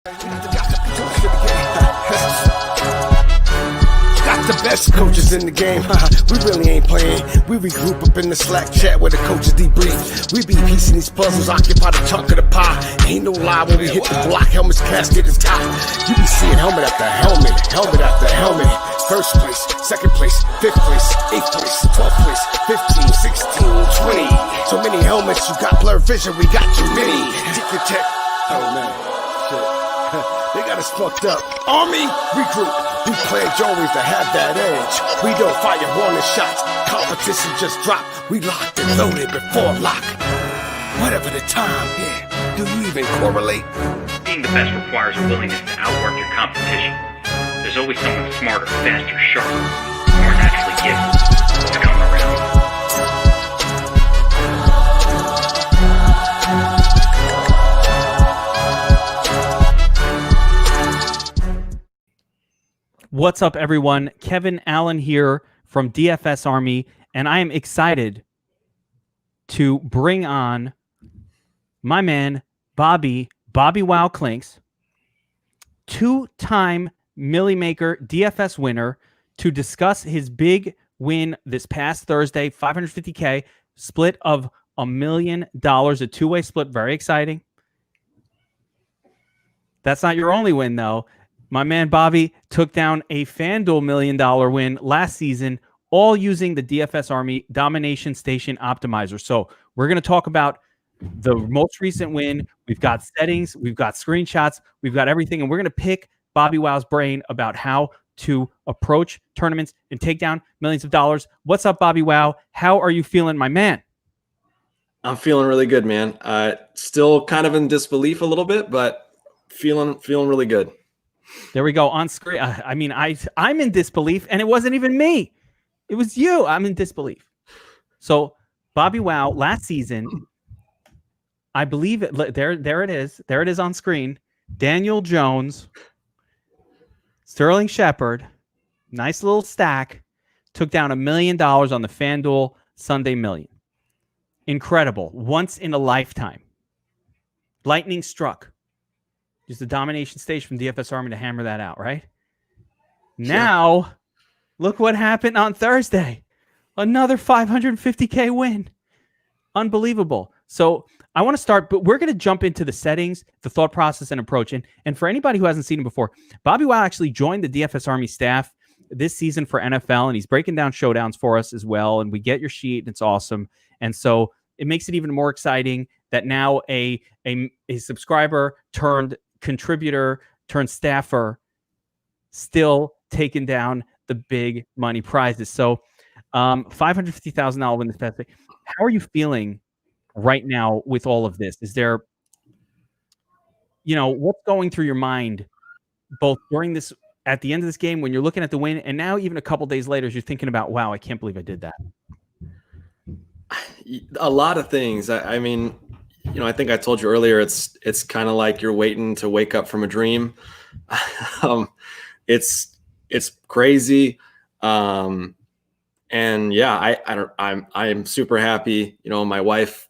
Got the best coaches in the game. We really ain't playing. We regroup up in the Slack chat where the coaches debrief. We be piecing these puzzles, occupy the chunk of the pie. Ain't no lie when we hit the block. Helmets casket is top. You be seeing helmet after helmet, helmet after helmet. First place, second place, fifth place, eighth place, 12th place, 15, 16, 20. So many helmets, you got blurred vision. We got too many. Tech. Oh man, shit. They got us fucked up. Army, regroup. We pledge always to have that edge. We don't fire warning shots. Competition just drop. We locked and loaded before lock. Whatever the time, yeah. Do you even correlate? Being the best requires a willingness to outwork your competition. There's always someone smarter, faster, sharper, more naturally gifted to come around. What's up, everyone? Kevin Allen here from DFS Army, and I am excited to bring on my man, BobbyWoW Clinks, two-time Millie Maker DFS winner, to discuss his big win this past Thursday, $550K, split of $1 million, a two-way split, very exciting. That's not your only win, though. My man Bobby took down a FanDuel $1 million win last season, all using the DFS Army Domination Station Optimizer. So we're going to talk about the most recent win. We've got settings, we've got screenshots, we've got everything, and we're going to pick BobbyWoW's brain about how to approach tournaments and take down millions of dollars. What's up, BobbyWoW? How are you feeling, my man? I'm feeling really good, man. Still kind of in disbelief a little bit, but feeling really good. There we go on screen. I mean, I'm in disbelief, and it wasn't even me. It was you. I'm in disbelief. So, BobbyWoW last season, I believe it. There it is. There it is on screen. Daniel Jones, Sterling Shepard, nice little stack, took down $1 million on the FanDuel Sunday Million. Incredible. Once in a lifetime. Lightning struck. Use the Domination Station from DFS Army to hammer that out, right? Now, look what happened on Thursday. Another $550K win. Unbelievable. So I want to start, but we're going to jump into the settings, the thought process, and approach. And for anybody who hasn't seen him before, BobbyWoW actually joined the DFS Army staff this season for NFL, and he's breaking down showdowns for us as well. And we get your sheet, and it's awesome. And so it makes it even more exciting that now a subscriber turned contributor turned staffer still taking down the big money prizes. So $550,000 win this past week. How are you feeling right now with all of this? Is there, what's going through your mind both during this, at the end of this game when you're looking at the win, and now even a couple days later as you're thinking about, wow, I can't believe I did that? A lot of things. I mean, I think I told you earlier, it's kind of like you're waiting to wake up from a dream. It's crazy. And yeah, I'm super happy. My wife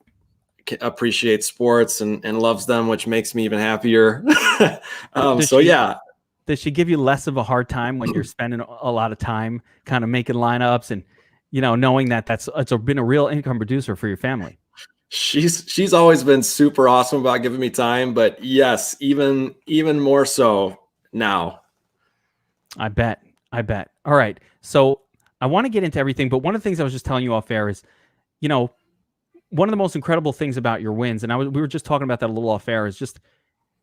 appreciates sports and loves them, which makes me even happier. Does she give you less of a hard time when you're spending a lot of time kind of making lineups and, knowing that it's been a real income producer for your family? She's always been super awesome about giving me time, but yes, even more so now. I bet. All right. So I want to get into everything, but one of the things I was just telling you off air is, one of the most incredible things about your wins, and we were just talking about that a little off air, is just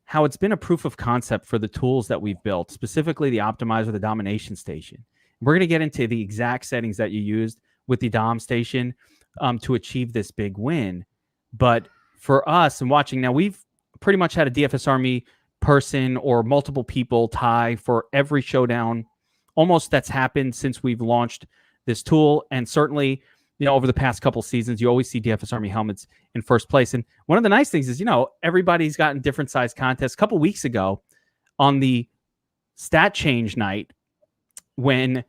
how it's been a proof of concept for the tools that we've built, specifically the optimizer, the Domination Station. We're going to get into the exact settings that you used with the Dom Station to achieve this big win. But for us and watching now, we've pretty much had a DFS Army person or multiple people tie for every showdown almost that's happened since we've launched this tool. And certainly, over the past couple seasons, you always see DFS Army helmets in first place. And one of the nice things is, everybody's gotten different size contests. A couple weeks ago on the stat change night, when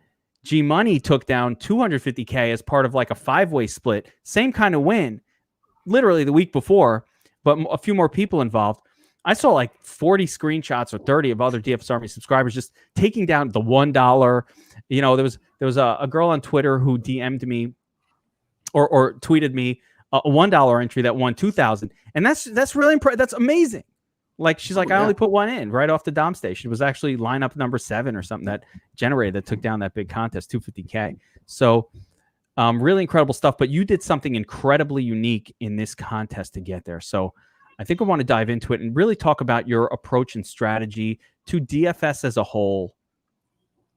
G Money took down $250K as part of like a 5-way split, same kind of win, literally the week before, but a few more people involved. I saw like 40 screenshots or 30 of other DFS Army subscribers just taking down the $1. You know, there was a girl on Twitter who DM'd me or tweeted me a $1 entry that won 2,000, and that's really impressive. That's amazing. Like she's like, I only put one in right off the Dom station. It was actually lineup number 7 or something that took down that big contest, 250K. So really incredible stuff. But you did something incredibly unique in this contest to get there. So I think I want to dive into it and really talk about your approach and strategy to DFS as a whole,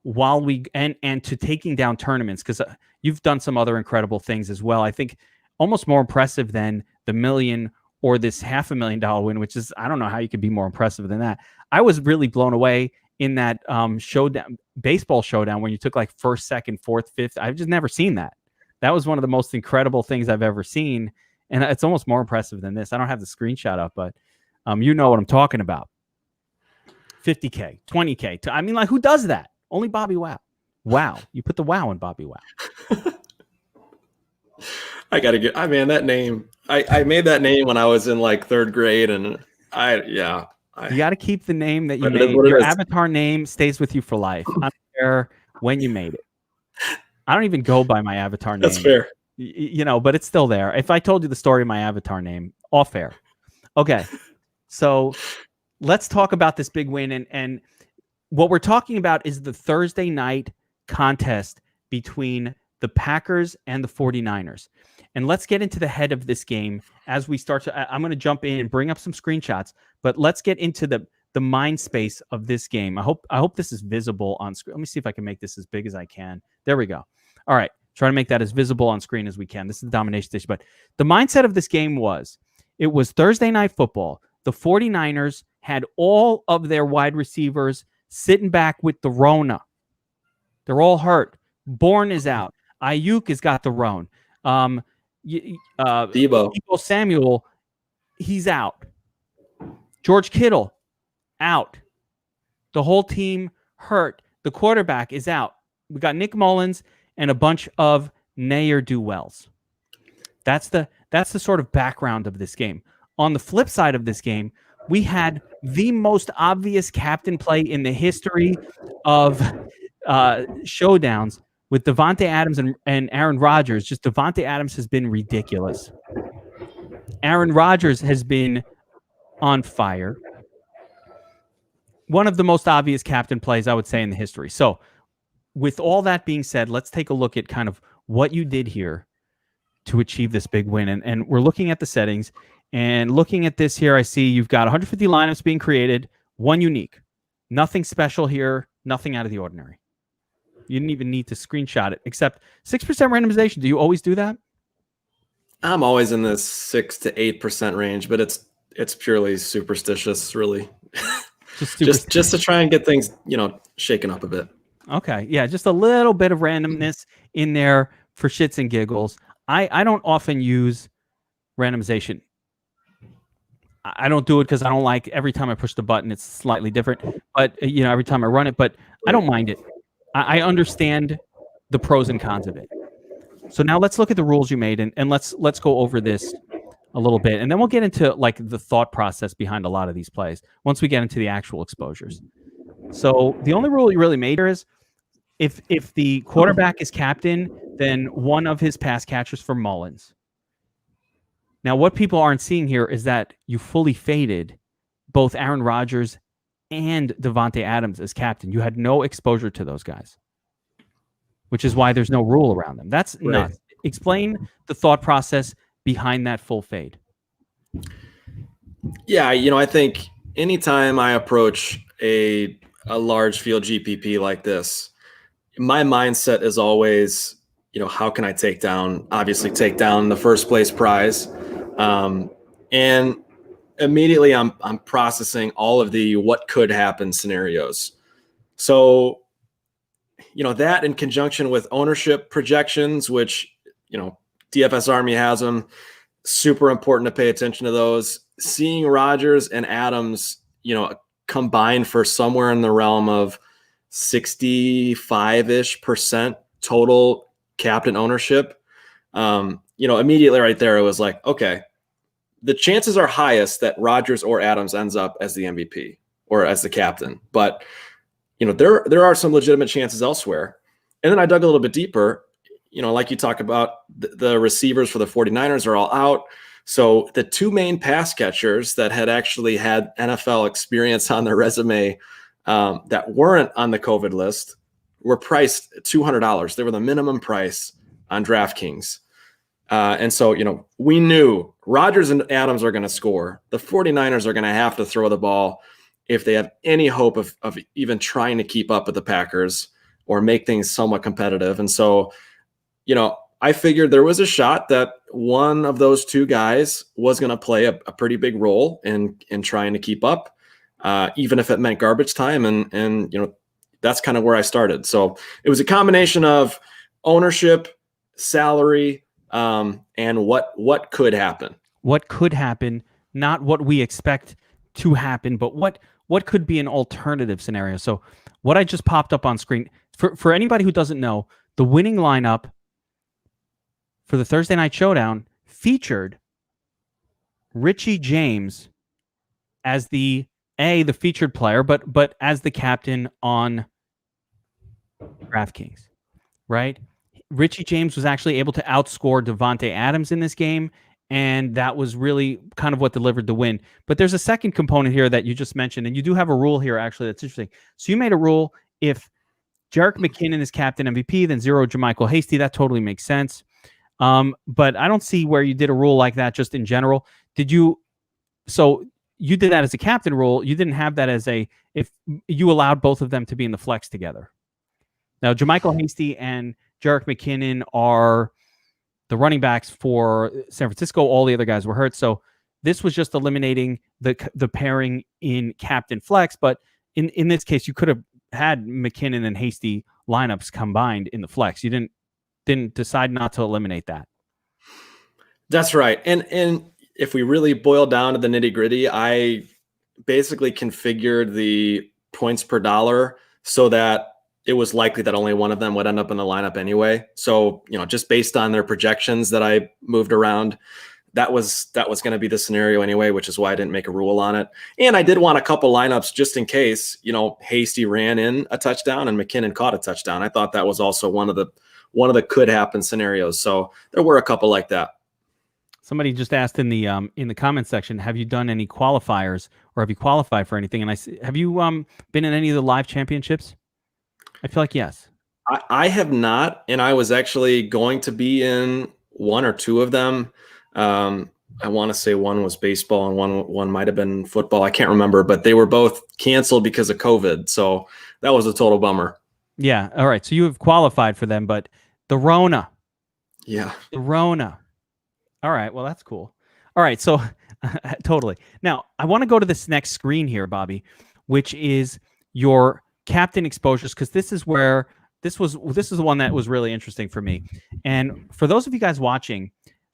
while we and to taking down tournaments, because you've done some other incredible things as well. I think almost more impressive than the million or this $500,000 win, which is, I don't know how you could be more impressive than that. I was really blown away in that showdown, baseball showdown, when you took like first, second, fourth, fifth. I've just never seen that. That was one of the most incredible things I've ever seen. And it's almost more impressive than this. I don't have the screenshot up, but you know what I'm talking about. 50K, 20K. I mean, like, who does that? Only Bobby Wow. Wow. You put the wow in Bobby Wow. I got to get, that name. I made that name when I was in like 3rd grade, and you got to keep the name that you made. Your avatar name stays with you for life. I don't care when you made it. I don't even go by my avatar name. That's fair. You know, but it's still there. If I told you the story of my avatar name, all fair. Okay. So let's talk about this big win. And what we're talking about is the Thursday night contest between the Packers and the 49ers. And let's get into the head of this game as we start to, I'm going to jump in and bring up some screenshots, but let's get into the mind space of this game. I hope this is visible on screen. Let me see if I can make this as big as I can. There we go. All right. Try to make that as visible on screen as we can. This is the domination station. But the mindset of this game was Thursday night football. The 49ers had all of their wide receivers sitting back with the Rona. They're all hurt. Bourne is out. Ayuk has got the Rona. Deebo Samuel, he's out. George Kittle, out. The whole team hurt. The quarterback is out. We got Nick Mullins and a bunch of ne'er-do-wells. That's the sort of background of this game. On the flip side of this game, we had the most obvious captain play in the history of showdowns with Davante Adams and Aaron Rodgers. Just Davante Adams has been ridiculous. Aaron Rodgers has been on fire. One of the most obvious captain plays, I would say, in the history. So with all that being said, let's take a look at kind of what you did here to achieve this big win. And we're looking at the settings, and looking at this here, I see you've got 150 lineups being created, one unique. Nothing special here, nothing out of the ordinary. You didn't even need to screenshot it, except 6% randomization. Do you always do that? I'm always in this 6 to 8% range, but it's purely superstitious, really. Just to try and get things, shaken up a bit. Okay, yeah, just a little bit of randomness in there for shits and giggles. I don't often use randomization. I don't do it because I don't like every time I push the button, it's slightly different. But every time I run it, but I don't mind it. I understand the pros and cons of it. So now let's look at the rules you made, and let's go over this a little bit, and then we'll get into like the thought process behind a lot of these plays once we get into the actual exposures. So the only rule you really made here is if the quarterback is captain, then one of his pass catchers for Mullins. Now, what people aren't seeing here is that you fully faded both Aaron Rodgers and Davante Adams as captain. You had no exposure to those guys, which is why there's no rule around them. That's nuts. Explain the thought process behind that full fade. Yeah, I think anytime I approach a large field GPP like this, my mindset is always, how can I take down the first place prize? And immediately I'm processing all of the what could happen scenarios. So, that in conjunction with ownership projections, which, DFS Army has them, super important to pay attention to those. Seeing Rodgers and Adams, combined for somewhere in the realm of 65-ish% total captain ownership. Immediately right there, it was like, okay, the chances are highest that Rodgers or Adams ends up as the MVP or as the captain. But, there are some legitimate chances elsewhere. And then I dug a little bit deeper, like you talk about, the receivers for the 49ers are all out. So the two main pass catchers that had actually had NFL experience on their resume that weren't on the COVID list were priced $200. They were the minimum price on DraftKings. And so, we knew Rodgers and Adams are going to score. The 49ers are going to have to throw the ball if they have any hope of even trying to keep up with the Packers or make things somewhat competitive. And so, I figured there was a shot that one of those two guys was going to play a pretty big role in trying to keep up, even if it meant garbage time. And that's kind of where I started. So it was a combination of ownership, salary, and what could happen. What could happen, not what we expect to happen, but what could be an alternative scenario. So what I just popped up on screen, for anybody who doesn't know, the winning lineup for the Thursday Night Showdown featured Richie James as the featured player, but as the captain on DraftKings, right? Richie James was actually able to outscore Davante Adams in this game, and that was really kind of what delivered the win. But there's a second component here that you just mentioned, and you do have a rule here, actually, that's interesting. So you made a rule, if Jerick McKinnon is captain MVP, then 0 JaMychal Hasty. That totally makes sense. But I don't see where you did a rule like that just in general. So you did that as a captain rule. You didn't have that as if you allowed both of them to be in the flex together. Now, JaMychal Hasty and Jerick McKinnon are the running backs for San Francisco. All the other guys were hurt. So this was just eliminating the pairing in captain flex. But in this case, you could have had McKinnon and Hasty lineups combined in the flex. You didn't decide not to eliminate that. That's right. And if we really boil down to the nitty gritty, I basically configured the points per dollar so that it was likely that only one of them would end up in the lineup anyway. So, just based on their projections that I moved around, that was going to be the scenario anyway, which is why I didn't make a rule on it. And I did want a couple lineups just in case, Hasty ran in a touchdown and McKinnon caught a touchdown. I thought that was also one of the could happen scenarios. So there were a couple like that. Somebody just asked in the comment section, have you done any qualifiers or have you qualified for anything? And have you been in any of the live championships? I feel like yes. I have not, and I was actually going to be in one or two of them. I want to say one was baseball and one might have been football. I can't remember, but they were both canceled because of COVID. So that was a total bummer. Yeah. All right. So you have qualified for them, but the Rona. Yeah. The Rona. All right. Well, that's cool. All right. So totally. Now, I want to go to this next screen here, Bobby, which is your captain exposures, because this is where this is the one that was really interesting for me. And for those of you guys watching,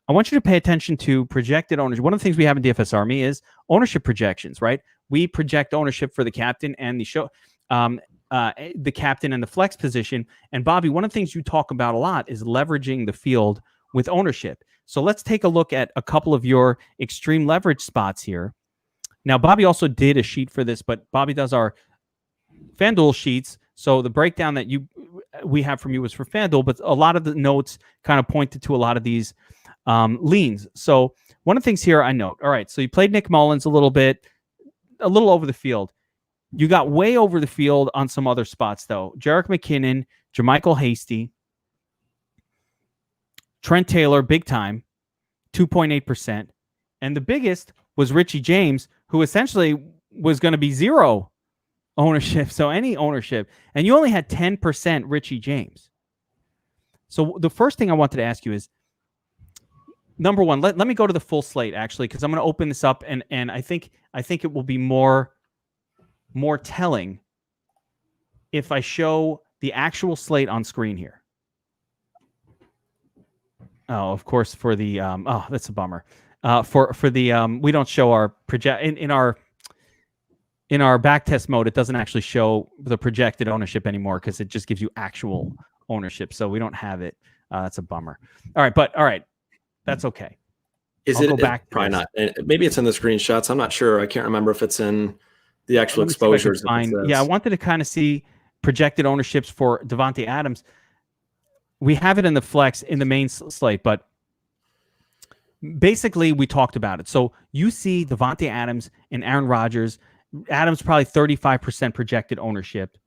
I want you to pay attention to projected ownership. One of the things we have in DFS Army is ownership projections, right? We project ownership for the captain and the captain and the flex position. And Bobby, one of the things you talk about a lot is leveraging the field with ownership. So let's take a look at a couple of your extreme leverage spots here. Now, Bobby also did a sheet for this, but Bobby does our FanDuel sheets. So the breakdown that we have from you was for FanDuel, but a lot of the notes kind of pointed to a lot of these leans. So one of the things here I note, all right, so you played Nick Mullins a little over the field. You got way over the field on some other spots, though. Jerick McKinnon, JaMychal Hasty, Trent Taylor, big time, 2.8%. And the biggest was Richie James, who essentially was going to be zero ownership, so any ownership. And you only had 10% Richie James. So the first thing I wanted to ask you is, number one, let me go to the full slate, actually, because I'm going to open this up, and I think it will be more telling if I show the actual slate on screen here. Oh, of course, for the that's a bummer. For the we don't show our project in our back test mode. It doesn't actually show the projected ownership anymore because it just gives you actual ownership. So we don't have it. That's a bummer. All right, that's okay. Is I'll it go back to probably this. not? Maybe it's in the screenshots. I'm not sure. I can't remember if it's in the actual Let me see if I can exposures. Yeah, I wanted to kind of see projected ownerships for Davante Adams. We have it in the flex in the main slate, but basically we talked about it. So you see Davante Adams and Aaron Rodgers. Adams probably 35% projected ownership.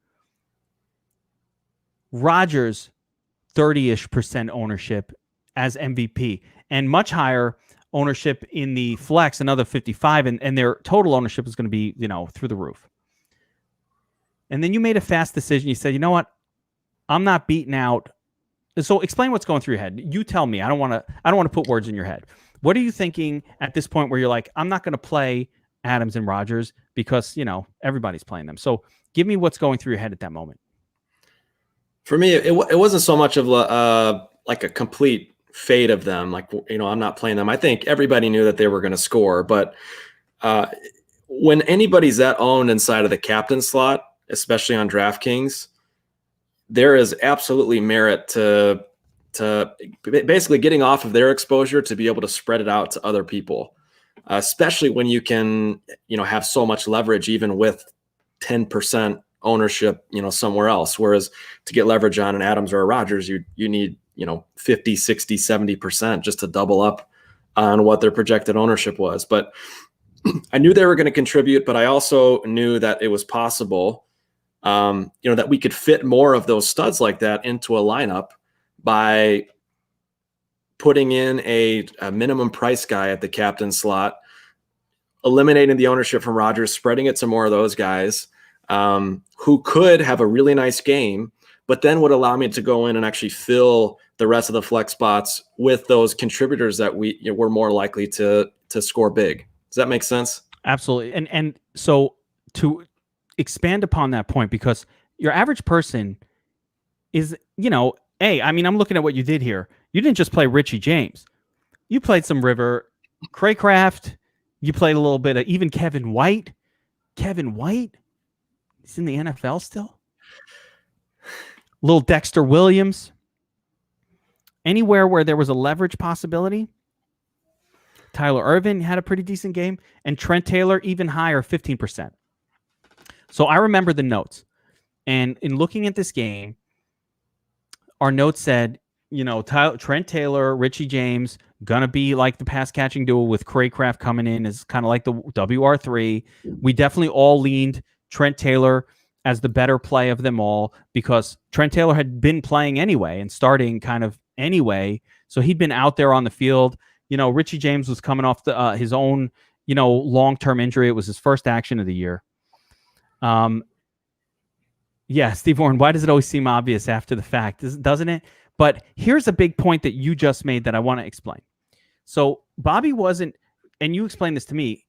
Rodgers 30-ish% ownership as MVP, and much higher ownership in the flex, another 55, and their total ownership is going to be, through the roof. And then you made a fast decision. You said, you know what? I'm not beating out. So explain what's going through your head. You tell me. I don't want to put words in your head. What are you thinking at this point where you're like, I'm not going to play Adams and Rodgers because, everybody's playing them. So give me what's going through your head at that moment. For me, it wasn't so much of like a complete fade of them. Like, I'm not playing them. I think everybody knew that they were going to score. But when anybody's that owned inside of the captain slot, especially on DraftKings, there is absolutely merit to basically getting off of their exposure to be able to spread it out to other people, especially when you can, have so much leverage even with 10% ownership, somewhere else. Whereas to get leverage on an Adams or a Rodgers, you need, 50, 60, 70% just to double up on what their projected ownership was. But I knew they were going to contribute, but I also knew that it was possible, that we could fit more of those studs like that into a lineup by putting in a minimum price guy at the captain slot, eliminating the ownership from Rodgers, spreading it to more of those guys who could have a really nice game, but then would allow me to go in and actually fill the rest of the flex spots with those contributors that we're more likely to score big. Does that make sense? Absolutely. And so to expand upon that point, because your average person is, I'm looking at what you did here. You didn't just play Richie James. You played some River Craycraft. You played a little bit of even Kevin White. Kevin White? He's in the NFL still? Little Dexter Williams. Anywhere where there was a leverage possibility. Tyler Irvin had a pretty decent game. And Trent Taylor, even higher, 15%. So I remember the notes. And in looking at this game, our notes said, Trent Taylor, Richie James, going to be like the pass catching duo with Craycraft coming in as kind of like the WR3. We definitely all leaned Trent Taylor as the better play of them all because Trent Taylor had been playing anyway and starting kind of anyway. So he'd been out there on the field. Richie James was coming off his own, long-term injury. It was his first action of the year. Yeah, Steve Warren, why does it always seem obvious after the fact? Doesn't it? But here's a big point that you just made that I want to explain. So Bobby wasn't, and you explained this to me,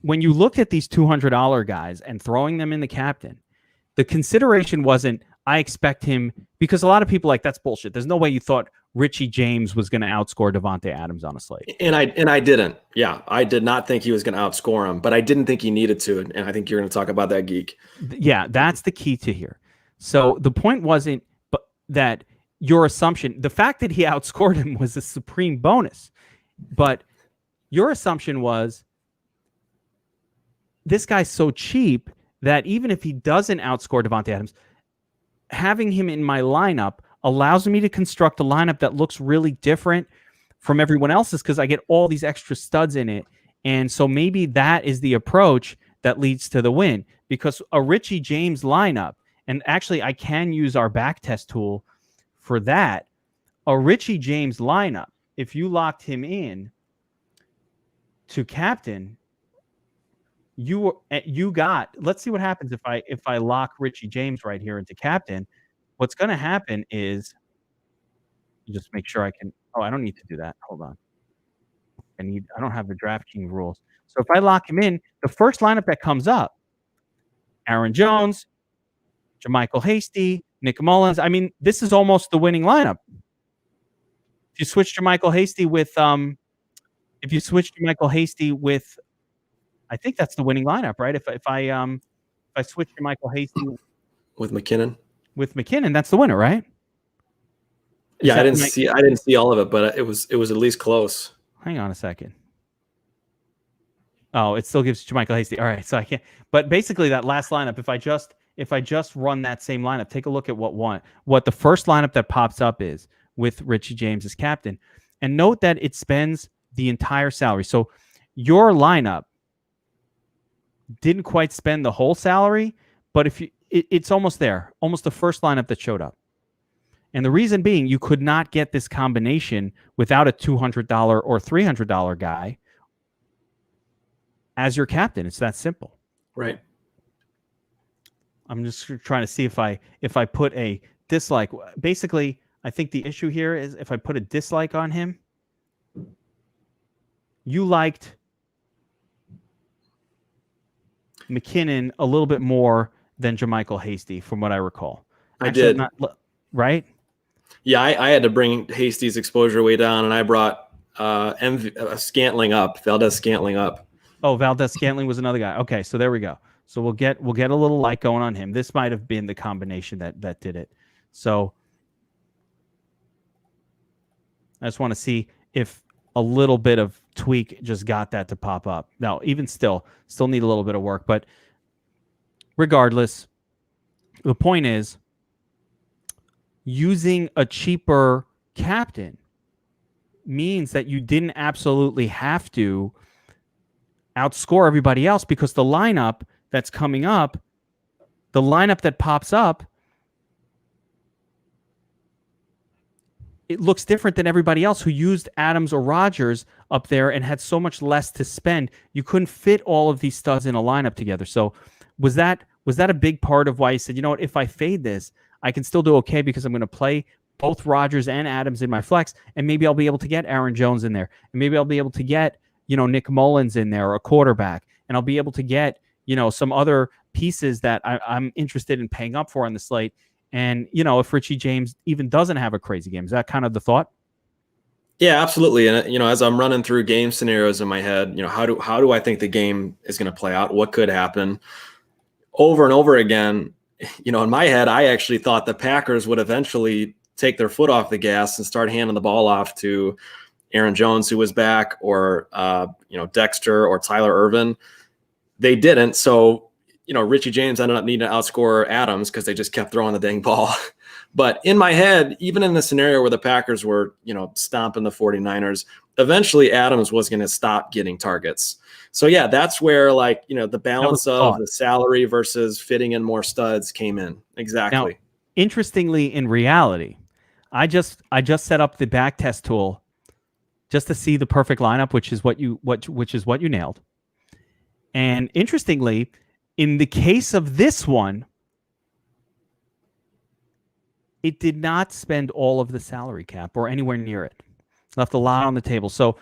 when you look at these $200 guys and throwing them in the captain, the consideration wasn't, I expect him, because a lot of people like, that's bullshit. There's no way you thought Richie James was going to outscore Davante Adams on a slate. And I didn't. Yeah, I did not think he was going to outscore him, but I didn't think he needed to. And I think you're going to talk about that, Geek. Yeah, that's the key to here. So the point wasn't that your assumption, the fact that he outscored him was a supreme bonus. But your assumption was this guy's so cheap that even if he doesn't outscore Davante Adams, having him in my lineup allows me to construct a lineup that looks really different from everyone else's because I get all these extra studs in it. And so maybe that is the approach that leads to the win, because a Richie James lineup, and actually I can use our backtest tool for that, a Richie James lineup, if you locked him in to captain, you got, let's see what happens if I lock Richie James right here into captain. What's going to happen is, just make sure I can, I don't need to do that. Hold on. I don't have the DraftKings rules. So if I lock him in, the first lineup that comes up, Aaron Jones, JaMychal Hasty, Nick Mullins. I mean, this is almost the winning lineup. If you switch JaMychal Hasty with, I think that's the winning lineup, right? If I switch JaMychal Hasty with McKinnon, that's the winner, right? I didn't see all of it, but it was at least close. Hang on a second. Oh, it still gives Jermichael Hasty. All right, so I can't. But basically, that last lineup, if I just run that same lineup, take a look at what the first lineup that pops up is with Richie James as captain, and note that it spends the entire salary. So your lineup didn't quite spend the whole salary, but it's almost there, almost the first lineup that showed up. And the reason being, you could not get this combination without a $200 or $300 guy as your captain. It's that simple. Right. I'm just trying to see if I put a dislike. Basically, I think the issue here is if I put a dislike on him, you liked McKinnon a little bit more than Jermichael Hasty, from what I recall. Actually, I did. Right? Yeah, I had to bring Hasty's exposure way down, and I brought Scantling up, Valdez Scantling up. Oh, Valdez Scantling was another guy. Okay, so there we go. So we'll get a little light going on him. This might have been the combination that did it. So I just want to see if a little bit of tweak just got that to pop up. Now, even still need a little bit of work, but regardless, the point is using a cheaper captain means that you didn't absolutely have to outscore everybody else, because the lineup that's coming up, the lineup that pops up, it looks different than everybody else who used Adams or Rodgers up there and had so much less to spend. You couldn't fit all of these studs in a lineup together. So was that a big part of why you said, you know what, if I fade this, I can still do okay because I'm going to play both Rodgers and Adams in my flex, and maybe I'll be able to get Aaron Jones in there, and maybe I'll be able to get, Nick Mullins in there, or a quarterback, and I'll be able to get, some other pieces that I'm interested in paying up for on the slate. And, if Richie James even doesn't have a crazy game, is that kind of the thought? Yeah, absolutely. And, as I'm running through game scenarios in my head, how do I think the game is going to play out? What could happen? Over and over again, in my head, I actually thought the Packers would eventually take their foot off the gas and start handing the ball off to Aaron Jones, who was back, or, Dexter or Tyler Ervin. They didn't. So, Richie James ended up needing to outscore Adams because they just kept throwing the dang ball. But in my head, even in the scenario where the Packers were, stomping the 49ers, eventually Adams was going to stop getting targets. So, yeah, that's where, the balance of the salary versus fitting in more studs came in. Exactly. Now, interestingly, in reality, I just set up the back test tool just to see the perfect lineup, which is what you nailed. And interestingly, in the case of this one, it did not spend all of the salary cap or anywhere near it. Left a lot on the table. So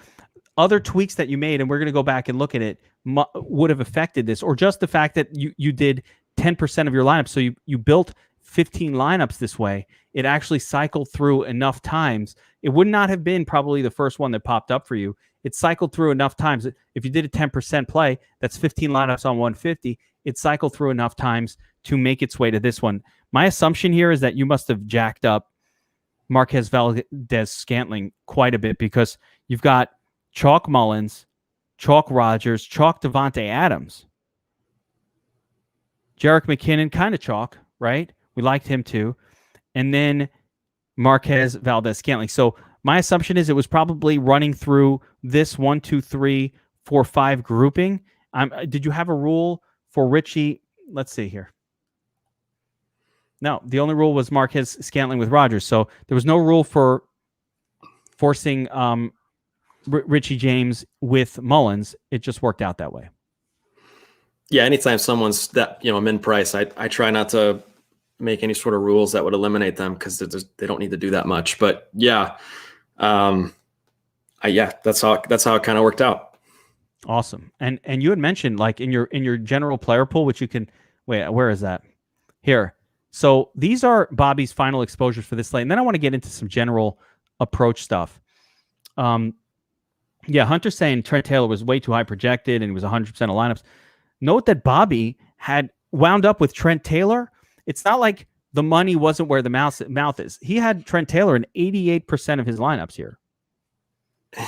other tweaks that you made, and we're going to go back and look at it, would have affected this, or just the fact that you did 10% of your lineup. So you built 15 lineups this way. It actually cycled through enough times. It would not have been probably the first one that popped up for you. It cycled through enough times. If you did a 10% play, that's 15 lineups on 150. It cycled through enough times to make its way to this one. My assumption here is that you must have jacked up Marquez Valdez Scantling quite a bit, because you've got chalk Mullins, chalk Rodgers, chalk Devontae Adams, Jerick McKinnon, kind of chalk, right? We liked him too. And then Marquez Valdez Scantling. So my assumption is it was probably running through this 1, 2, 3, 4, 5 grouping. Did you have a rule for Richie? Let's see here. No, the only rule was Marquez Scantling with Rodgers. So there was no rule for forcing Richie James with Mullins. It just worked out that way. Yeah, anytime someone's that min price, I try not to make any sort of rules that would eliminate them, because they don't need to do that much. But yeah, that's how it kind of worked out. Awesome. And you had mentioned, like, in your general player pool, which you can where is that? Here. So these are Bobby's final exposures for this slate. And then I want to get into some general approach stuff. Hunter's saying Trent Taylor was way too high projected and he was 100% of lineups. Note that Bobby had wound up with Trent Taylor. It's not like the money wasn't where the mouth is. He had Trent Taylor in 88% of his lineups here.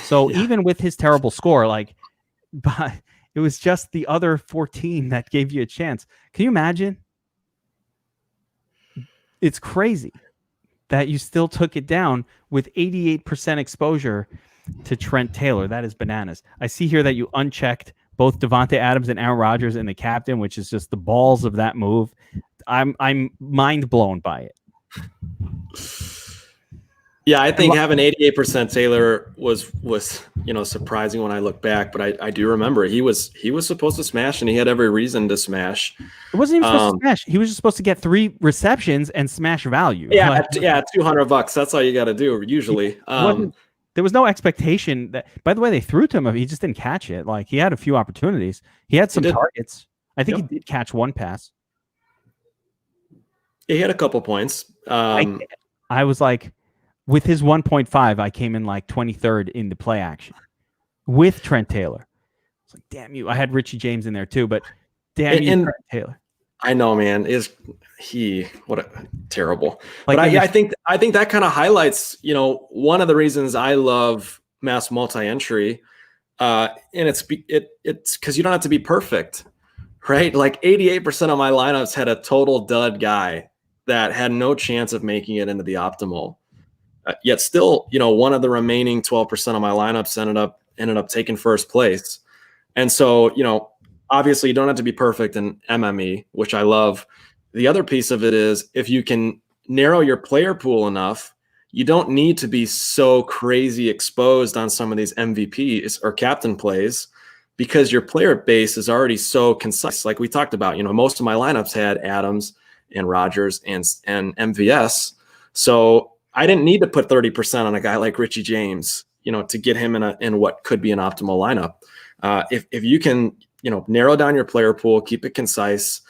So even with his terrible score, It was just the other 14 that gave you a chance. Can you imagine? It's crazy that you still took it down with 88% exposure to Trent Taylor. That is bananas. I see here that you unchecked both Devontae Adams and Aaron Rodgers in the captain, which is just the balls of that move. I'm mind blown by it. Yeah, I think having 88% Taylor was surprising when I look back, but I do remember he was supposed to smash, and he had every reason to smash. It wasn't even supposed to smash. He was just supposed to get 3 receptions and smash value. Yeah, $200. That's all you got to do usually. There was no expectation that. By the way, they threw to him. He just didn't catch it. Like, he had a few opportunities. He had some targets. I think he did catch one pass. He had a couple points. I was like, with his 1.5, I came in like 23rd in the play action with Trent Taylor. It's like, damn you. I had Richie James in there too, but damn you, Trent Taylor. I know, man. What a terrible. Like, but I think that kind of highlights, one of the reasons I love mass multi-entry, and it's because you don't have to be perfect, right? Like 88% of my lineups had a total dud guy that had no chance of making it into the optimal. Yet still, one of the remaining 12% of my lineups ended up taking first place. And so, obviously you don't have to be perfect in MME, which I love. The other piece of it is if you can narrow your player pool enough, you don't need to be so crazy exposed on some of these MVPs or captain plays because your player base is already so concise. Like we talked about, most of my lineups had Adams and Rodgers and MVS. So I didn't need to put 30% on a guy like Richie James, to get him in what could be an optimal lineup. If you can, narrow down your player pool, keep it concise,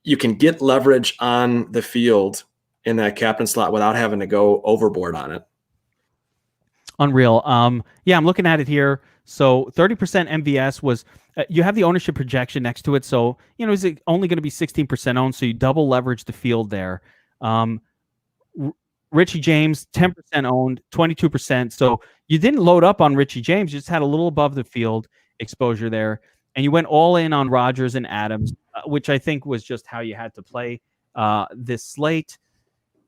you can get leverage on the field in that captain slot without having to go overboard on it. Unreal. Yeah, I'm looking at it here. So 30% MVS was, you have the ownership projection next to it. So, is it only going to be 16% owned? So you double leverage the field there. Richie James, 10% owned, 22%. So you didn't load up on Richie James. You just had a little above the field exposure there. And you went all in on Rodgers and Adams, which I think was just how you had to play this slate.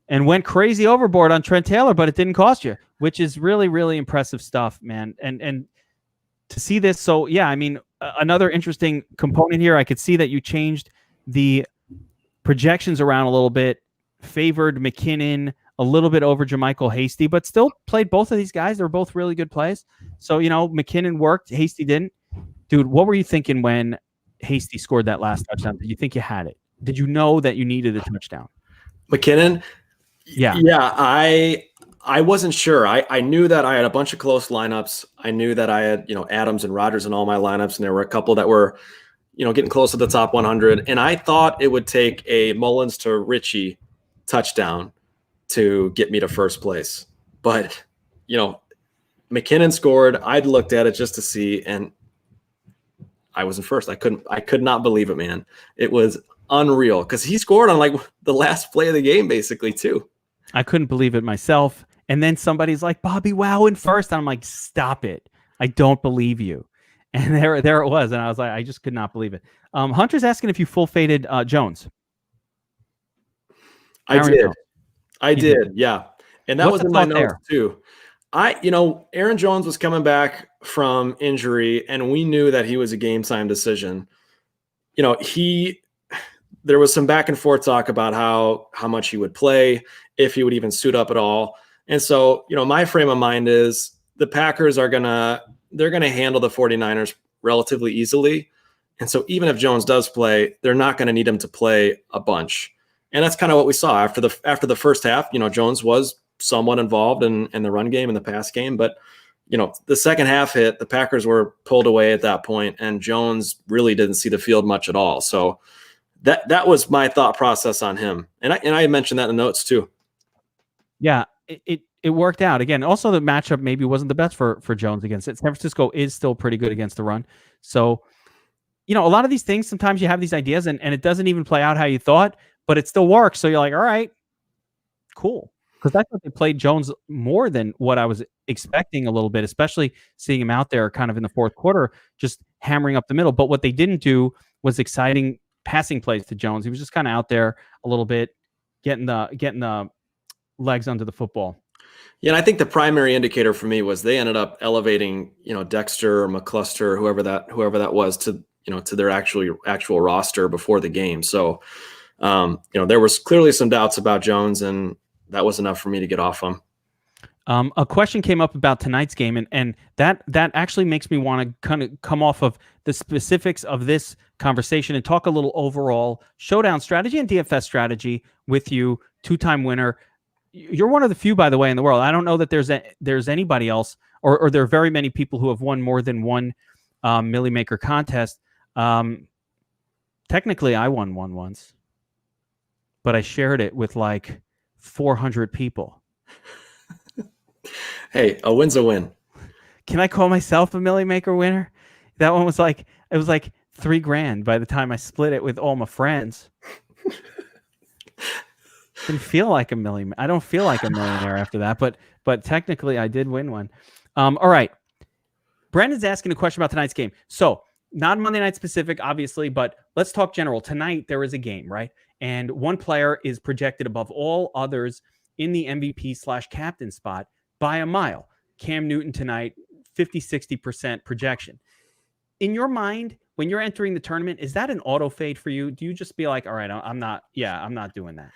And went crazy overboard on Trent Taylor, but it didn't cost you, which is really, really impressive stuff, man. And to see this, so yeah, I mean, another interesting component here, I could see that you changed the projections around a little bit, favored McKinnon a little bit over Jermichael Hasty, but still played both of these guys. They were both really good plays. So, McKinnon worked, Hasty didn't. Dude, what were you thinking when Hasty scored that last touchdown? Did you think you had it? Did you know that you needed a touchdown? McKinnon? Yeah. Yeah, I wasn't sure. I knew that I had a bunch of close lineups. I knew that I had, Adams and Rodgers in all my lineups, and there were a couple that were, getting close to the top 100. And I thought it would take a Mullins to Richie touchdown to get me to first place. But, McKinnon scored. I'd looked at it just to see, and I was in first. I could not believe it, man. It was unreal because he scored on like the last play of the game, basically, too. I couldn't believe it myself. And then somebody's like, BobbyWoW in first. And I'm like, stop it. I don't believe you. And there it was. And I was like, I just could not believe it. Hunter's asking if you full faded Jones. I did. Yeah. And that was in my notes too. Aaron Jones was coming back from injury, and we knew that he was a game time decision. There was some back and forth talk about how much he would play, if he would even suit up at all. And so, my frame of mind is the Packers they're going to handle the 49ers relatively easily. And so even if Jones does play, they're not going to need him to play a bunch. And that's kind of what we saw after the first half. Jones was somewhat involved in the run game and the pass game, but the second half hit, the Packers were pulled away at that point, and Jones really didn't see the field much at all. So that was my thought process on him. And I mentioned that in the notes too. Yeah, it worked out. Again, also the matchup maybe wasn't the best for Jones against it. San Francisco is still pretty good against the run. So, a lot of these things, sometimes you have these ideas and it doesn't even play out how you thought, but it still works. So you're like, all right, cool. Because I thought they played Jones more than what I was expecting a little bit, especially seeing him out there kind of in the fourth quarter, just hammering up the middle. But what they didn't do was exciting passing plays to Jones. He was just kind of out there a little bit, getting the legs under the football. Yeah, and I think the primary indicator for me was they ended up elevating, Dexter or McCluster, whoever that was, to their actual roster before the game. So, there was clearly some doubts about Jones, and that was enough for me to get off him. A question came up about tonight's game, and that actually makes me want to kind of come off of the specifics of this conversation and talk a little overall showdown strategy and DFS strategy with you, two-time winner. You're one of the few, by the way, in the world. I don't know that there's anybody else, or there are very many people who have won more than one Millie Maker contest. Technically, I won one once, but I shared it with like 400 people. Hey, a win's a win. Can I call myself a Millie Maker winner? That one was like, it was like $3,000 by the time I split it with all my friends. Didn't feel like a million. I don't feel like a millionaire after that, but technically I did win one. All right. Brandon's asking a question about tonight's game. So not Monday night specific, obviously, but let's talk general. Tonight there is a game, right? And one player is projected above all others in the MVP/captain spot by a mile. Cam Newton tonight, 50-60% projection. In your mind, when you're entering the tournament, is that an auto fade for you? Do you just be like, all right, I'm not doing that?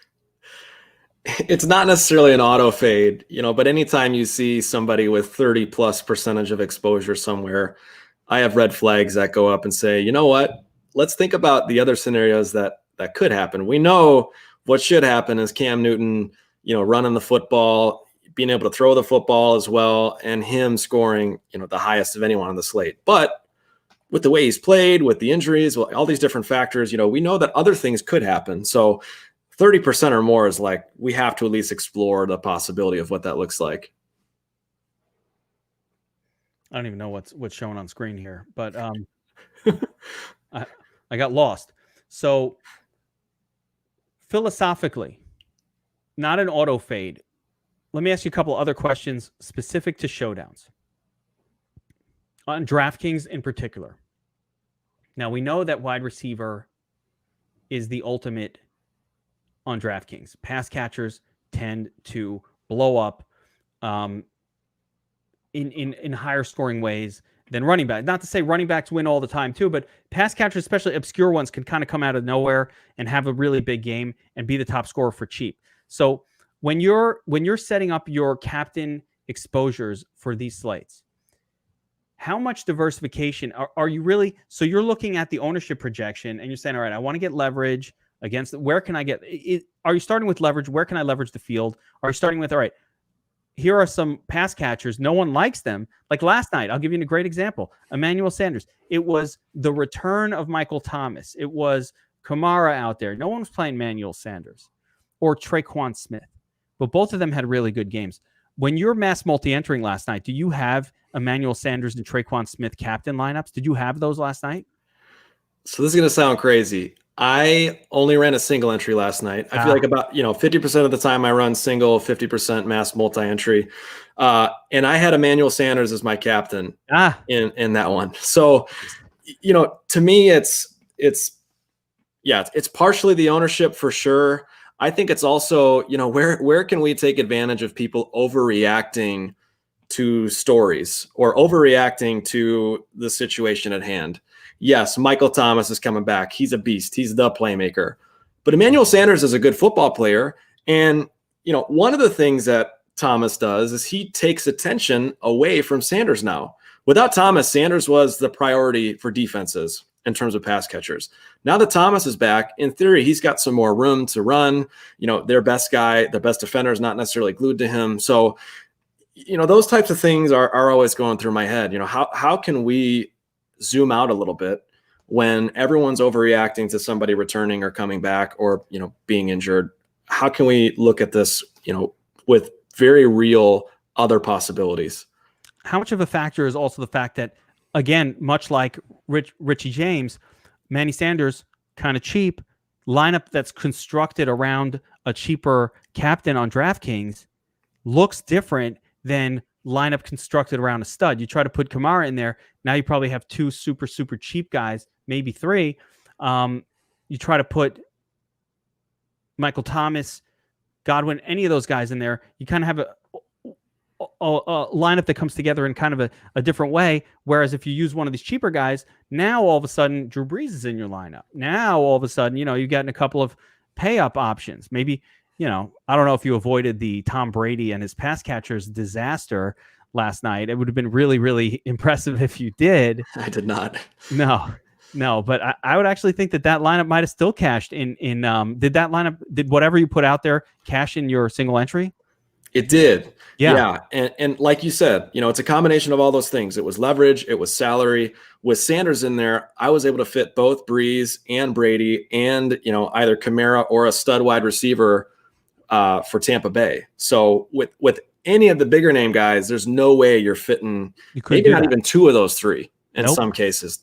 It's not necessarily an auto fade, but anytime you see somebody with 30+% of exposure somewhere, I have red flags that go up and say, you know what, let's think about the other scenarios that could happen. We know what should happen is Cam Newton, running the football, being able to throw the football as well, and him scoring, the highest of anyone on the slate. But with the way he's played, with the injuries, all these different factors, we know that other things could happen. So 30% or more is like, we have to at least explore the possibility of what that looks like. I don't even know what's showing on screen here, but I got lost. So philosophically, not an auto fade. Let me ask you a couple other questions specific to showdowns. On DraftKings in particular. Now, we know that wide receiver is the ultimate on DraftKings. Pass catchers tend to blow up in higher scoring ways than running back. Not to say running backs win all the time too, but pass catchers, especially obscure ones, can kind of come out of nowhere and have a really big game and be the top scorer for cheap. So when you're setting up your captain exposures for these slates, how much diversification are you really? So you're looking at the ownership projection and you're saying, all right, I want to get leverage against, where can I get it? Are you starting with leverage? Where can I leverage the field? Are you starting with, all right, here are some pass catchers. No one likes them. Like last night, I'll give you a great example. Emmanuel Sanders. It was the return of Michael Thomas. It was Kamara out there. No one was playing Emmanuel Sanders or Traquan Smith, but both of them had really good games. When you're mass multi-entering last night, do you have Emmanuel Sanders and Traquan Smith captain lineups? Did you have those last night? So this is going to sound crazy. I only ran a single entry last night. I feel like about 50% of the time I run single, 50% mass multi-entry, and I had Emmanuel Sanders as my captain in that one. So, to me, it's partially the ownership for sure. I think it's also where can we take advantage of people overreacting to stories or overreacting to the situation at hand. Yes, Michael Thomas is coming back. He's a beast. He's the playmaker. But Emmanuel Sanders is a good football player. And, one of the things that Thomas does is he takes attention away from Sanders now. Without Thomas, Sanders was the priority for defenses in terms of pass catchers. Now that Thomas is back, in theory, he's got some more room to run. Their best guy, their best defender is not necessarily glued to him. So, those types of things are always going through my head. How can we zoom out a little bit when everyone's overreacting to somebody returning or coming back or, being injured? How can we look at this, with very real other possibilities? How much of a factor is also the fact that, again, much like Richie James, Manny Sanders, kind of cheap, lineup that's constructed around a cheaper captain on DraftKings looks different than lineup constructed around a stud. You try to put Kamara in there. Now you probably have 2 super, super cheap guys, maybe 3. You try to put Michael Thomas, Godwin, any of those guys in there. You kind of have a lineup that comes together in kind of a different way. Whereas if you use one of these cheaper guys, now all of a sudden Drew Brees is in your lineup. Now all of a sudden, you've gotten a couple of pay up options. Maybe, I don't know if you avoided the Tom Brady and his pass catchers disaster last night. It would have been really, really impressive if you did. I did not. No, but I would actually think that lineup might have still cashed in. Did whatever you put out there cash in your single entry? It did. Yeah. And like you said, it's a combination of all those things. It was leverage. It was salary. With Sanders in there, I was able to fit both Breeze and Brady and, either Kamara or a stud wide receiver for Tampa Bay. So with any of the bigger name guys, there's no way you're fitting maybe not even 2 of those 3 in some cases.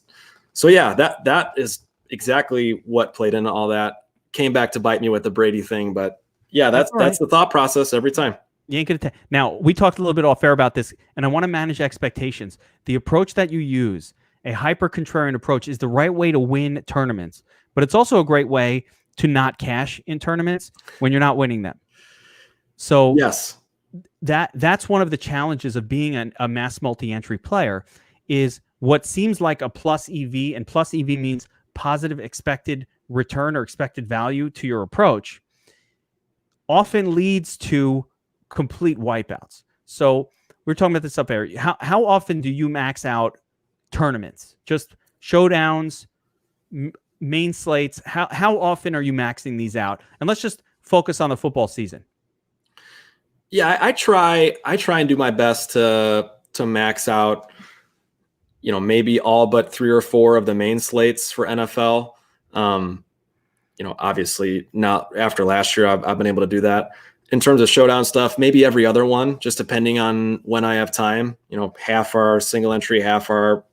So yeah, that is exactly what played into all that. Came back to bite me with the Brady thing, but yeah, that's the thought process every time. You ain't gonna now, we talked a little bit off air about this, and I want to manage expectations. The approach that you use, a hyper contrarian approach, is the right way to win tournaments, but it's also a great way to not cash in tournaments when you're not winning them. So yes, that's one of the challenges of being a mass multi-entry player, is what seems like a plus EV, and plus EV means positive expected return or expected value to your approach, often leads to complete wipeouts. So we're talking about this up there. How often do you max out tournaments? Just showdowns, main slates. How often are you maxing these out? And let's just focus on the football season. Yeah, I try and do my best to max out, maybe all but 3 or 4 of the main slates for NFL. Obviously not after last year, I've been able to do that. In terms of showdown stuff, maybe every other one, just depending on when I have time, half our single entry, half our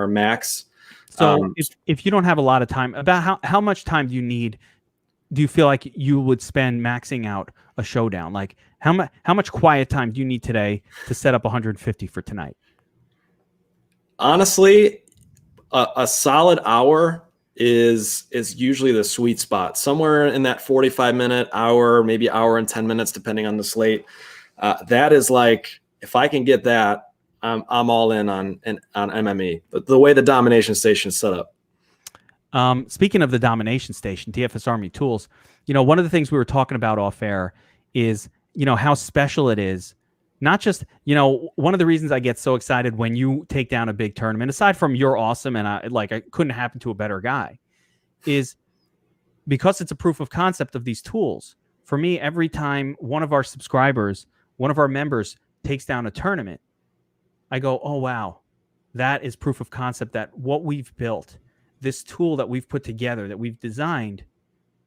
max. So if you don't have a lot of time, about how much time do you need? Do you feel like you would spend maxing out a showdown? Like how much quiet time do you need today to set up 150 for tonight? Honestly, a solid hour is usually the sweet spot, somewhere in that 45-minute hour, maybe hour and 10 minutes, depending on the slate. That is like, if I can get that, I'm all in on MME. The way the Domination Station is set up. Speaking of the Domination Station, DFS Army Tools, one of the things we were talking about off air is, how special it is. Not just, one of the reasons I get so excited when you take down a big tournament, aside from you're awesome and I couldn't happen to a better guy, is because it's a proof of concept of these tools. For me, every time one of our subscribers, one of our members takes down a tournament, I go, oh, wow, that is proof of concept that what we've built, this tool that we've put together, that we've designed,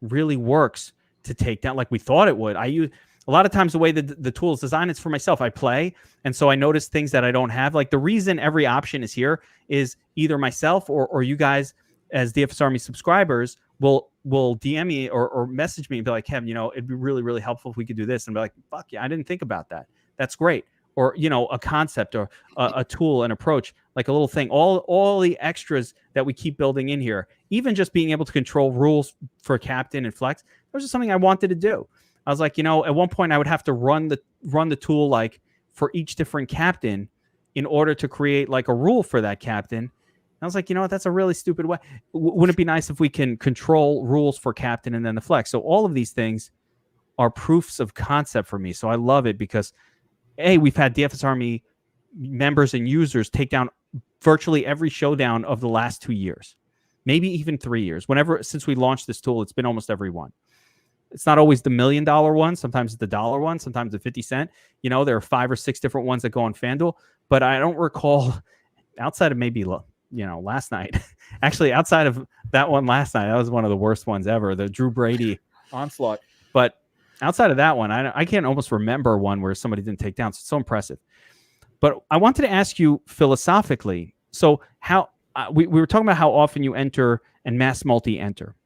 really works to take down like we thought it would. I use a lot of times the way the tool is designed, it's for myself. I play, and so I notice things that I don't have. Like the reason every option is here is either myself or you guys as DFS Army subscribers will DM me or message me and be like, Kevin, it'd be really, really helpful if we could do this. And be like, fuck yeah, I didn't think about that. That's great. Or, a concept or a tool, an approach, like a little thing, all the extras that we keep building in here, even just being able to control rules for captain and flex. That was just something I wanted to do. I was like, at one point I would have to run the tool like for each different captain in order to create like a rule for that captain. And I was like, that's a really stupid way. Wouldn't it be nice if we can control rules for captain and then the flex? So all of these things are proofs of concept for me. So I love it because, A, we've had DFS Army members and users take down virtually every showdown of the last 2 years, maybe even 3 years. Since we launched this tool, it's been almost every one. It's not always the $1 million one. Sometimes it's the dollar one. Sometimes the 50 cent. There are 5 or 6 different ones that go on FanDuel. But I don't recall, outside of maybe last night. Actually, outside of that one last night, that was one of the worst ones ever. The Drew Brady onslaught. But outside of that one, I can't almost remember one where somebody didn't take down. So it's so impressive. But I wanted to ask you philosophically. So how we were talking about how often you enter and mass multi-enter.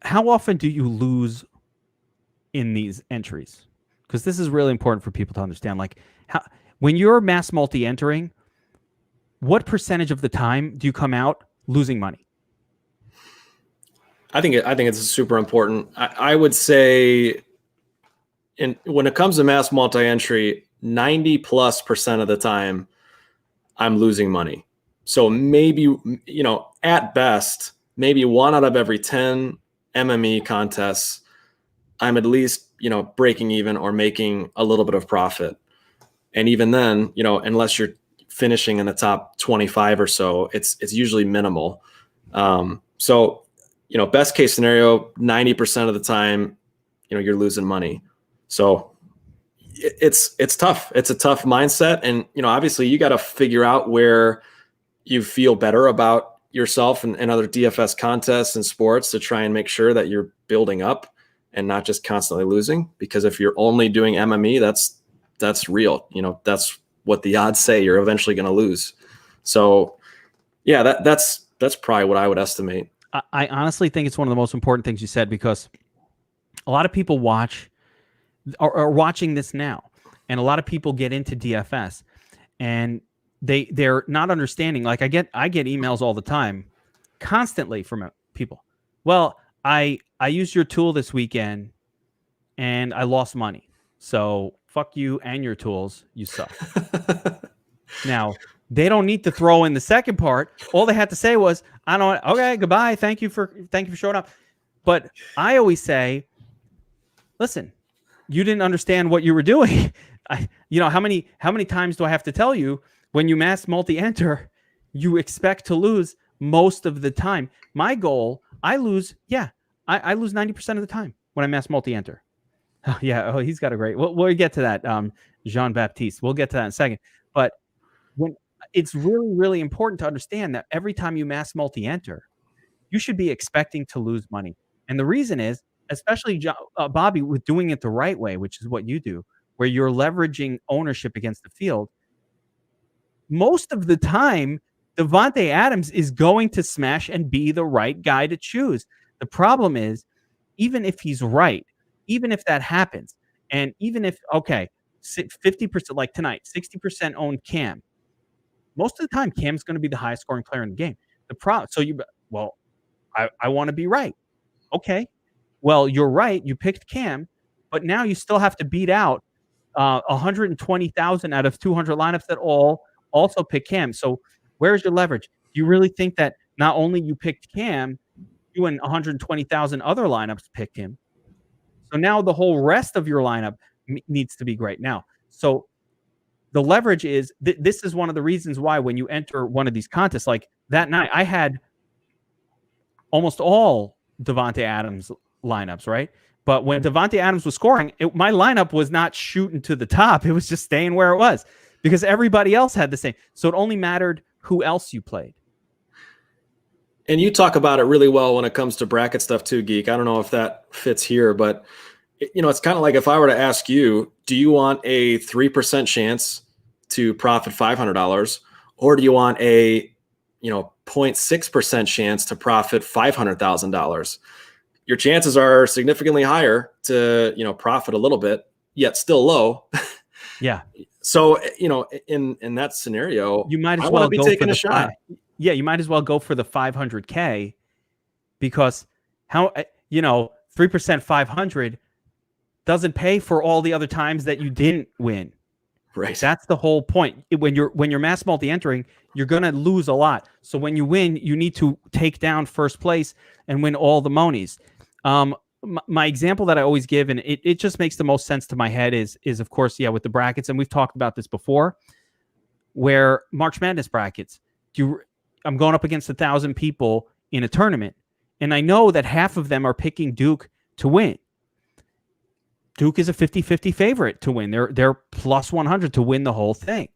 How often do you lose in these entries? because this is really important for people to understand. Like, how when you're mass multi-entering, what percentage of the time do you come out losing money? I think it's super important. I would say, when it comes to mass multi-entry, 90+% of the time, I'm losing money. So maybe, at best, maybe 1 out of every 10 MME contests, I'm at least, breaking even or making a little bit of profit. And even then, unless you're finishing in the top 25 or so, it's usually minimal. So, best case scenario, 90% of the time, you're losing money. So it's tough. It's a tough mindset. And, obviously you got to figure out where you feel better about yourself and other DFS contests and sports to try and make sure that you're building up and not just constantly losing. Because if you're only doing MME, that's real. That's what the odds say you're eventually going to lose. So yeah, that's probably what I would estimate. I honestly think it's one of the most important things you said, because a lot of people are watching this now, and a lot of people get into DFS and they're not understanding. Like I get emails all the time, constantly, from people. Well, I used your tool this weekend and I lost money. So fuck you and your tools. You suck. Now, they don't need to throw in the second part. All they had to say was, I don't, okay, goodbye. Thank you for showing up. But I always say, listen, you didn't understand what you were doing. How many times do I have to tell you, when you mass multi-enter, you expect to lose most of the time? My goal, I lose 90% of the time when I mass multi-enter. Oh, yeah. Oh, he's got a great, we'll get to that. Jean-Baptiste, we'll get to that in a second. But when it's really, really important to understand that every time you mass multi-enter, you should be expecting to lose money. And the reason is, especially Bobby, with doing it the right way, which is what you do, where you're leveraging ownership against the field, most of the time, Davante Adams is going to smash and be the right guy to choose. The problem is, even if he's right, even if that happens, and even if, 50%, like tonight, 60% owned Cam, most of the time, Cam's going to be the highest scoring player in the game. I want to be right. Okay. Well, you're right. You picked Cam, but now you still have to beat out 120,000 out of 200 lineups that all also pick Cam. So where's your leverage? Do you really think that not only you picked Cam, you and 120,000 other lineups picked him? So now the whole rest of your lineup needs to be great. Now, so the leverage is, this is one of the reasons why when you enter one of these contests, like that night, I had almost all Davante Adams lineups, right? But when Davante Adams was scoring, my lineup was not shooting to the top. It was just staying where it was, because everybody else had the same. So it only mattered who else you played. And you talk about it really well when it comes to bracket stuff too, Geek. I don't know if that fits here, but it's kind of like if I were to ask you, do you want a 3% chance to profit $500, or do you want a 0.6% chance to profit $500,000? Your chances are significantly higher to profit a little bit, yet still low. Yeah. So in that scenario, you might as well be go taking for a shot. Yeah, you might as well go for the 500K, because 3% 500 doesn't pay for all the other times that you didn't win. Right. That's the whole point. When you're mass multi-entering, you're going to lose a lot. So when you win, you need to take down first place and win all the monies. My example that I always give, and it just makes the most sense to my head, is of course, with the brackets. And we've talked about this before, where March Madness brackets, I'm going up against 1,000 people in a tournament, and I know that half of them are picking Duke to win. Duke is a 50-50 favorite to win. They're plus 100 to win the whole thing.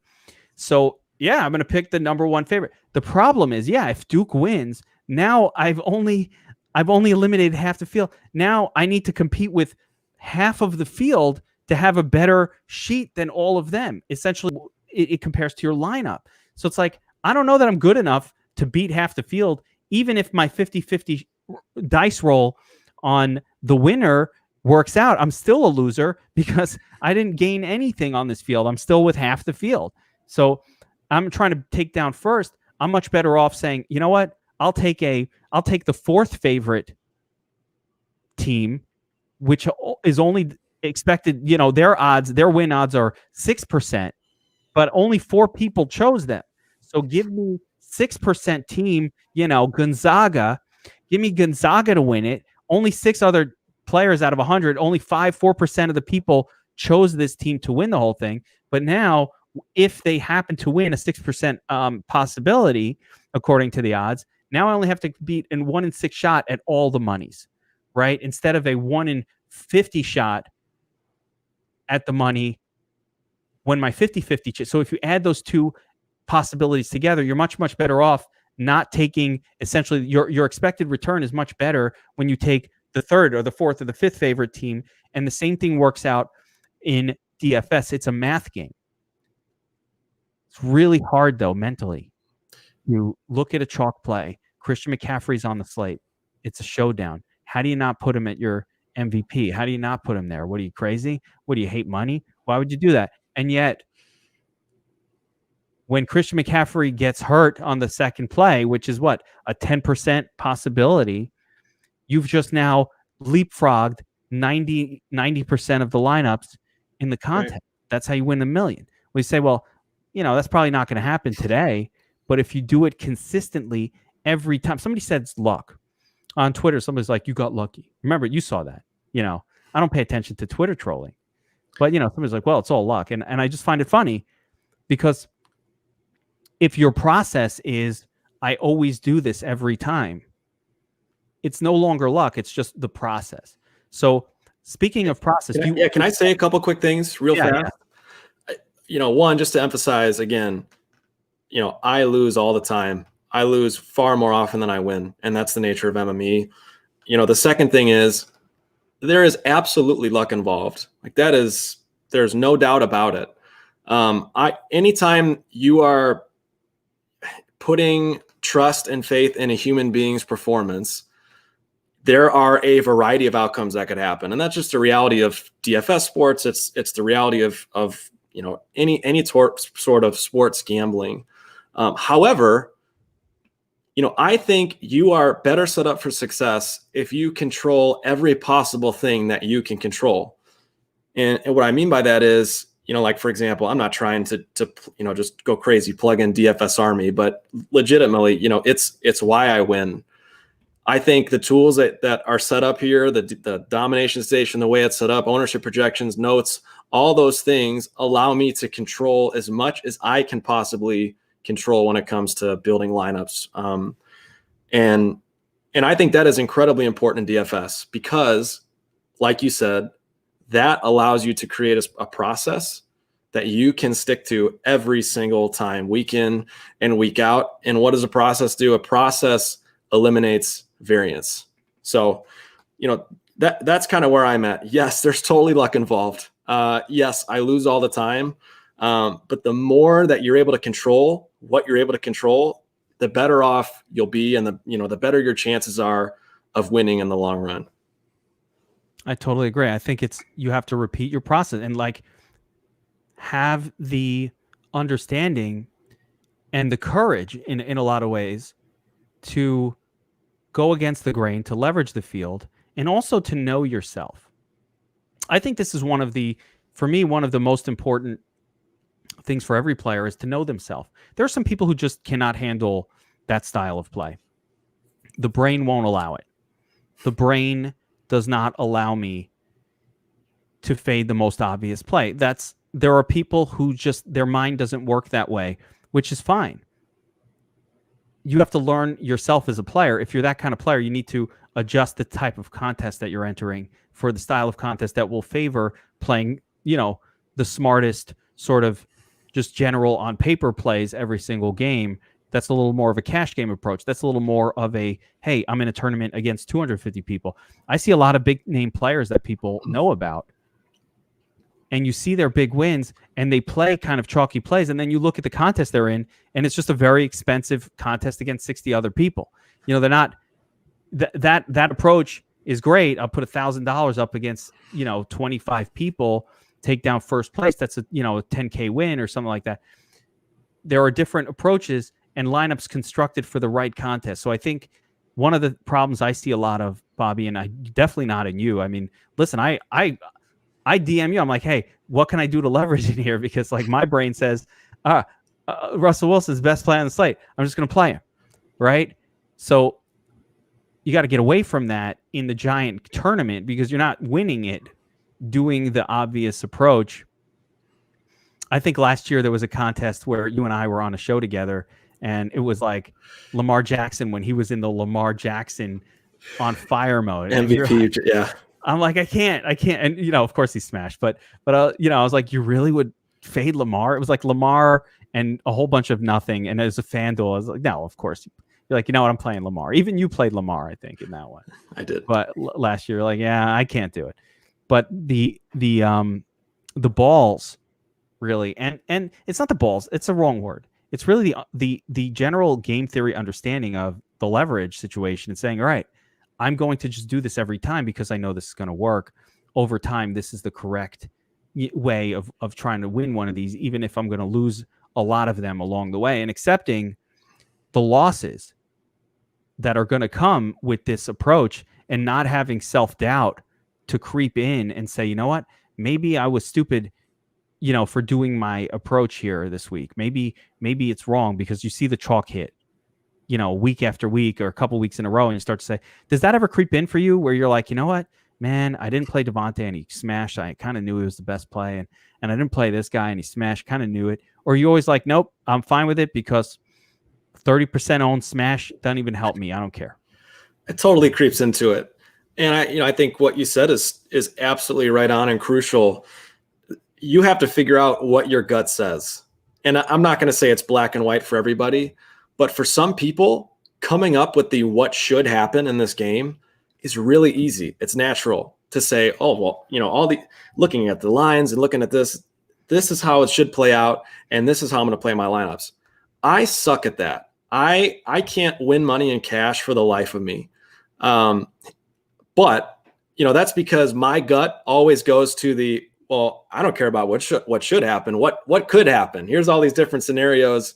So I'm going to pick the number one favorite. The problem is, if Duke wins, now I've only eliminated half the field. Now I need to compete with half of the field to have a better sheet than all of them. Essentially, it compares to your lineup. So it's like, I don't know that I'm good enough to beat half the field, even if my 50-50 dice roll on the winner works out, I'm still a loser because I didn't gain anything on this field. I'm still with half the field. So I'm trying to take down first. I'm much better off saying, you know what? I'll take the fourth favorite team, which is only expected, their win odds are 6%, but only 4 people chose them. So give me 6% team, Gonzaga. Give me Gonzaga to win it. Only 6 other players out of 100, only 4% of the people chose this team to win the whole thing. But now, if they happen to win a 6% possibility, according to the odds, now I only have to beat a 1 in 6 shot at all the monies, right? Instead of a 1 in 50 shot at the money when my 50-50. So if you add those 2 possibilities together, you're much, much better off not taking, essentially, your expected return is much better when you take the third or the fourth or the fifth favorite team. And the same thing works out in DFS. It's a math game. It's really hard, though, mentally. You look at a chalk play. Christian McCaffrey's on the slate. It's a showdown. How do you not put him at your MVP? How do you not put him there? What, are you crazy? What, do you hate money? Why would you do that? And yet, when Christian McCaffrey gets hurt on the second play, which is what, a 10% possibility, you've just now leapfrogged 90% of the lineups in the contest. Right. That's how you win $1 million. We say, well, that's probably not going to happen today, but if you do it consistently every time, somebody said it's luck. On Twitter, somebody's like, you got lucky. Remember, you saw that. I don't pay attention to Twitter trolling, but somebody's like, well, it's all luck. And I just find it funny because if your process is, I always do this every time, it's no longer luck. It's just the process. So speaking of process, can I say a couple quick things real fast? Yeah. One, just to emphasize again, I lose all the time. I lose far more often than I win. And that's the nature of MME. The second thing is there is absolutely luck involved. There's no doubt about it. Anytime you are putting trust and faith in a human being's performance, there are a variety of outcomes that could happen. And that's just the reality of DFS sports. It's the reality of any sort of sports gambling. However, I think you are better set up for success if you control every possible thing that you can control. And what I mean by that is, for example, I'm not trying to just go crazy, plug in DFS Army, but legitimately, it's why I win. I think the tools that are set up here, the domination station, the way it's set up, ownership projections, notes, all those things allow me to control as much as I can possibly control when it comes to building lineups. And I think that is incredibly important in DFS because, like you said, that allows you to create a process that you can stick to every single time, week in and week out. And what does a process do? A process eliminates variance. So, that's kind of where I'm at. Yes, there's totally luck involved. Yes, I lose all the time. But the more that you're able to control what you're able to control, the better off you'll be. And the better your chances are of winning in the long run. I totally agree. I think you have to repeat your process and have the understanding and the courage in a lot of ways to go against the grain, to leverage the field, and also to know yourself. I think this is one of the most important things for every player is to know themselves. There are some people who just cannot handle that style of play. The brain won't allow it. The brain does not allow me to fade the most obvious play. There are people who just, their mind doesn't work that way, which is fine. You have to learn yourself as a player. If you're that kind of player, you need to adjust the type of contest that you're entering for the style of contest that will favor playing, the smartest sort of just general on paper plays every single game. That's a little more of a cash game approach. That's a little more of a, hey, I'm in a tournament against 250 people. I see a lot of big name players that people know about. And you see their big wins and they play kind of chalky plays. And then you look at the contest they're in and it's just a very expensive contest against 60 other people. They're not that approach is great. I'll put $1,000 up against, 25 people, take down first place. That's a 10K win or something like that. There are different approaches and lineups constructed for the right contest. So I think one of the problems I see a lot of, Bobby, and I definitely not in you. I mean, listen, I DM you. I'm like, hey, what can I do to leverage in here? Because like my brain says, Russell Wilson's best play on the slate. I'm just going to play him, right? So you got to get away from that in the giant tournament because you're not winning it doing the obvious approach. I think last year there was a contest where you and I were on a show together, and it was like Lamar Jackson when he was in the Lamar Jackson on fire mode. MVP, like, yeah. I'm like, I can't. And, of course he smashed, but I was like, you really would fade Lamar? It was like Lamar and a whole bunch of nothing. And as a FanDuel, I was like, no, of course. You're like, you know what? I'm playing Lamar. Even you played Lamar, I think, in that one. I did. But last year, like, yeah, I can't do it. But the balls, really, and it's not the balls. It's a wrong word. It's really the general game theory understanding of the leverage situation and saying, all right, I'm going to just do this every time because I know this is going to work. Over time, this is the correct way of trying to win one of these, even if I'm going to lose a lot of them along the way, and accepting the losses that are going to come with this approach and not having self-doubt to creep in and say, you know what, maybe I was stupid, for doing my approach here this week. Maybe it's wrong, because you see the chalk hit, week after week or a couple weeks in a row, and you start to say, does that ever creep in for you where you're like, you know what, man, I didn't play Devontae and he smashed. I kind of knew he was the best play, and I didn't play this guy and he smashed, kind of knew it. Or you always like, nope, I'm fine with it because 30% owned smash doesn't even help me. I don't care. It totally creeps into it. And I think what you said is absolutely right on and crucial. You have to figure out what your gut says. And I'm not going to say it's black and white for everybody, but for some people, coming up with the what should happen in this game is really easy. It's natural to say, oh, well, looking at the lines and looking at this is how it should play out, and this is how I'm going to play my lineups. I suck at that. I can't win money in cash for the life of me. But that's because my gut always goes to well, I don't care about what should happen. What could happen? Here's all these different scenarios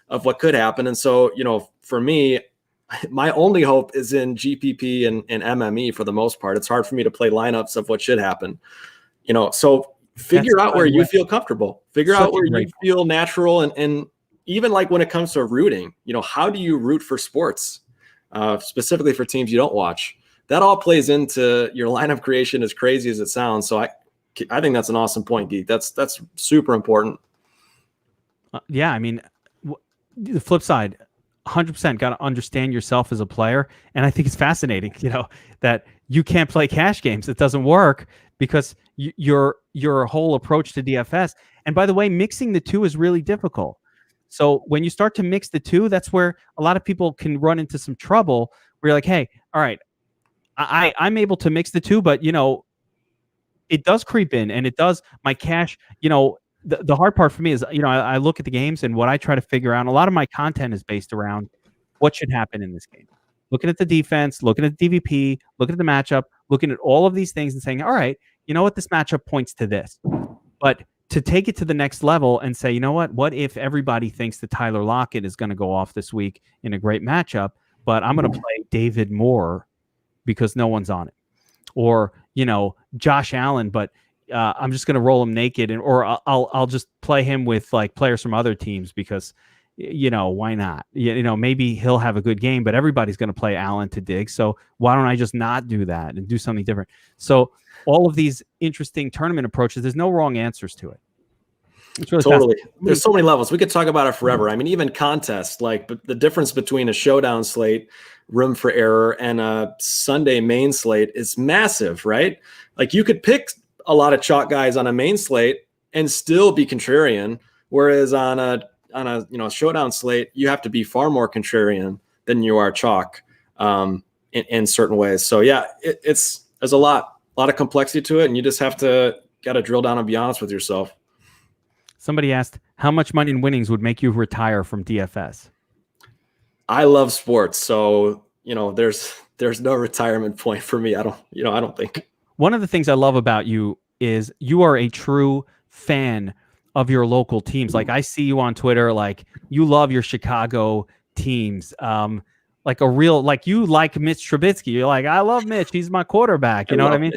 of what could happen. And so, for me, my only hope is in GPP and MME for the most part. It's hard for me to play lineups of what should happen. So figure out where you feel comfortable. Figure out where you feel natural. And even like when it comes to rooting, how do you root for sports, specifically for teams you don't watch? That all plays into your lineup creation, as crazy as it sounds. So I think that's an awesome point, Geek. That's super important. Yeah, I mean, the flip side, 100% got to understand yourself as a player, and I think it's fascinating, that you can't play cash games. It doesn't work because your whole approach to DFS. And by the way, mixing the two is really difficult. So when you start to mix the two, that's where a lot of people can run into some trouble. Where you're like, hey, all right, I'm able to mix the two, but it does creep in, and it does my cash. The hard part for me is, I look at the games, and what I try to figure out, a lot of my content is based around what should happen in this game. Looking at the defense, looking at the DVP, looking at the matchup, looking at all of these things and saying, all right, you know what, this matchup points to this. But to take it to the next level and say, you know what if everybody thinks that Tyler Lockett is going to go off this week in a great matchup, but I'm going to play David Moore because no one's on it. Or, Josh Allen, but I'm just going to roll him naked, or I'll just play him with like players from other teams because, why not? Maybe he'll have a good game, but everybody's going to play Allen to dig. So why don't I just not do that and do something different? So all of these interesting tournament approaches, there's no wrong answers to it. It's really totally. There's so many levels. We could talk about it forever. I mean, even contests, like the difference between a showdown slate, room for error, and a Sunday main slate is massive, right? Like you could pick a lot of chalk guys on a main slate and still be contrarian, whereas on a showdown slate, you have to be far more contrarian than you are chalk in certain ways. So yeah, there's a lot of complexity to it, and you just got to drill down and be honest with yourself. Somebody asked, how much money in winnings would make you retire from DFS? I love sports. So, there's there's no retirement point for me. I don't think. One of the things I love about you is you are a true fan of your local teams. Like I see you on Twitter, like you love your Chicago teams. Like a real, like you like Mitch Trubisky. You're like, I love Mitch. He's my quarterback. You know what I mean?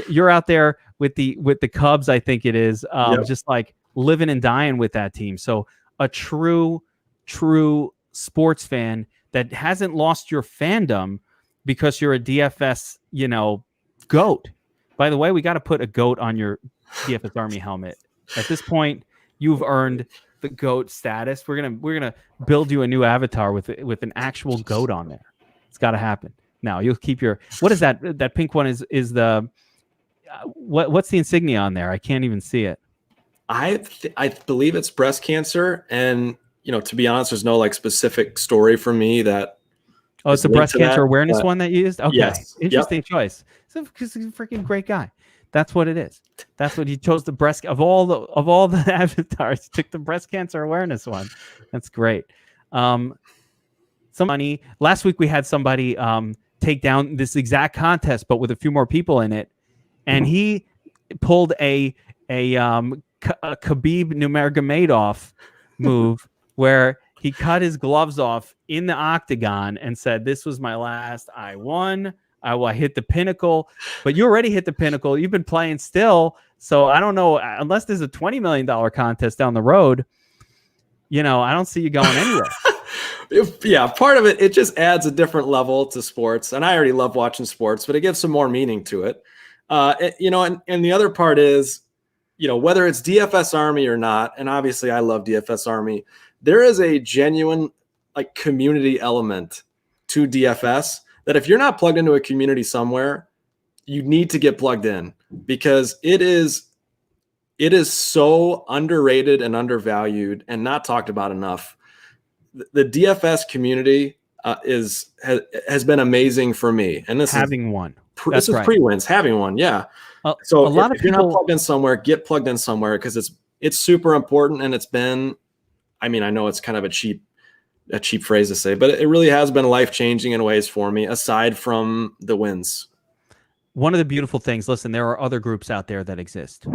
You're out there with the Cubs, I think it is, just like living and dying with that team. So a true sports fan that hasn't lost your fandom because you're a DFS, GOAT. By the way, we got to put a GOAT on your DFS Army helmet. At this point, you've earned the GOAT status. We're gonna build you a new avatar with an actual GOAT on there. It's got to happen. Now you'll keep your, what is that? That pink one is the what's the insignia on there? I can't even see it. I believe it's breast cancer, and to be honest, there's no like specific story for me that. Oh, it's the breast cancer awareness one that you used? Okay. Yes. Interesting choice. Because he's a freaking great guy. That's what it is. That's what he chose, the breast of all the avatars, he took the breast cancer awareness one. That's great. Somebody last week we had somebody take down this exact contest, but with a few more people in it, and he pulled a Khabib Nurmagomedov move where he cut his gloves off in the octagon and said, "This was my last. I won. I hit the pinnacle." But you already hit the pinnacle. You've been playing still. So I don't know, unless there's a $20 million contest down the road, I don't see you going anywhere. Yeah, part of it just adds a different level to sports. And I already love watching sports, but it gives some more meaning to it. And the other part is, whether it's DFS Army or not, and obviously I love DFS Army, there is a genuine like community element to DFS that if you're not plugged into a community somewhere, you need to get plugged in, because it is so underrated and undervalued and not talked about enough. The DFS community has been amazing for me. And this is pre-wins, having one. Yeah. So a lot of people, you're not plugged in somewhere, get plugged in somewhere, because it's super important. And it's been, I know it's kind of a cheap phrase to say, but it really has been life-changing in ways for me, aside from the wins. One of the beautiful things, listen, there are other groups out there that exist,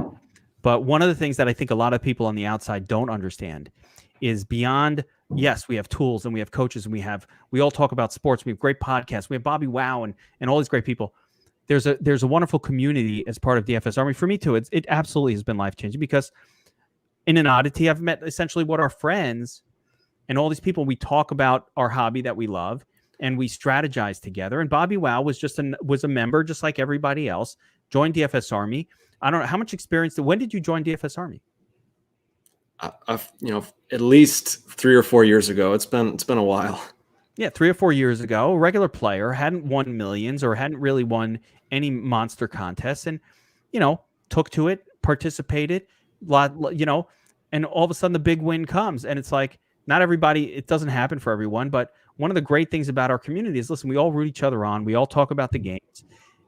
but one of the things that I think a lot of people on the outside don't understand is beyond, yes, we have tools and we have coaches and we all talk about sports. We have great podcasts. We have BobbyWoW and all these great people. There's a wonderful community as part of DFS Army. For me too, it absolutely has been life-changing, because in an oddity, I've met essentially what our friends and all these people, we talk about our hobby that we love and we strategize together. And BobbyWoW was a member just like everybody else, joined DFS Army. I don't know how much experience. When did you join DFS Army? At least 3 or 4 years ago. It's been a while. Yeah, 3 or 4 years ago, a regular player, hadn't won millions or hadn't really won any monster contests, and took to it, participated, and all of a sudden the big win comes, and it's like, not everybody, it doesn't happen for everyone, but one of the great things about our community is, listen, we all root each other on, we all talk about the games,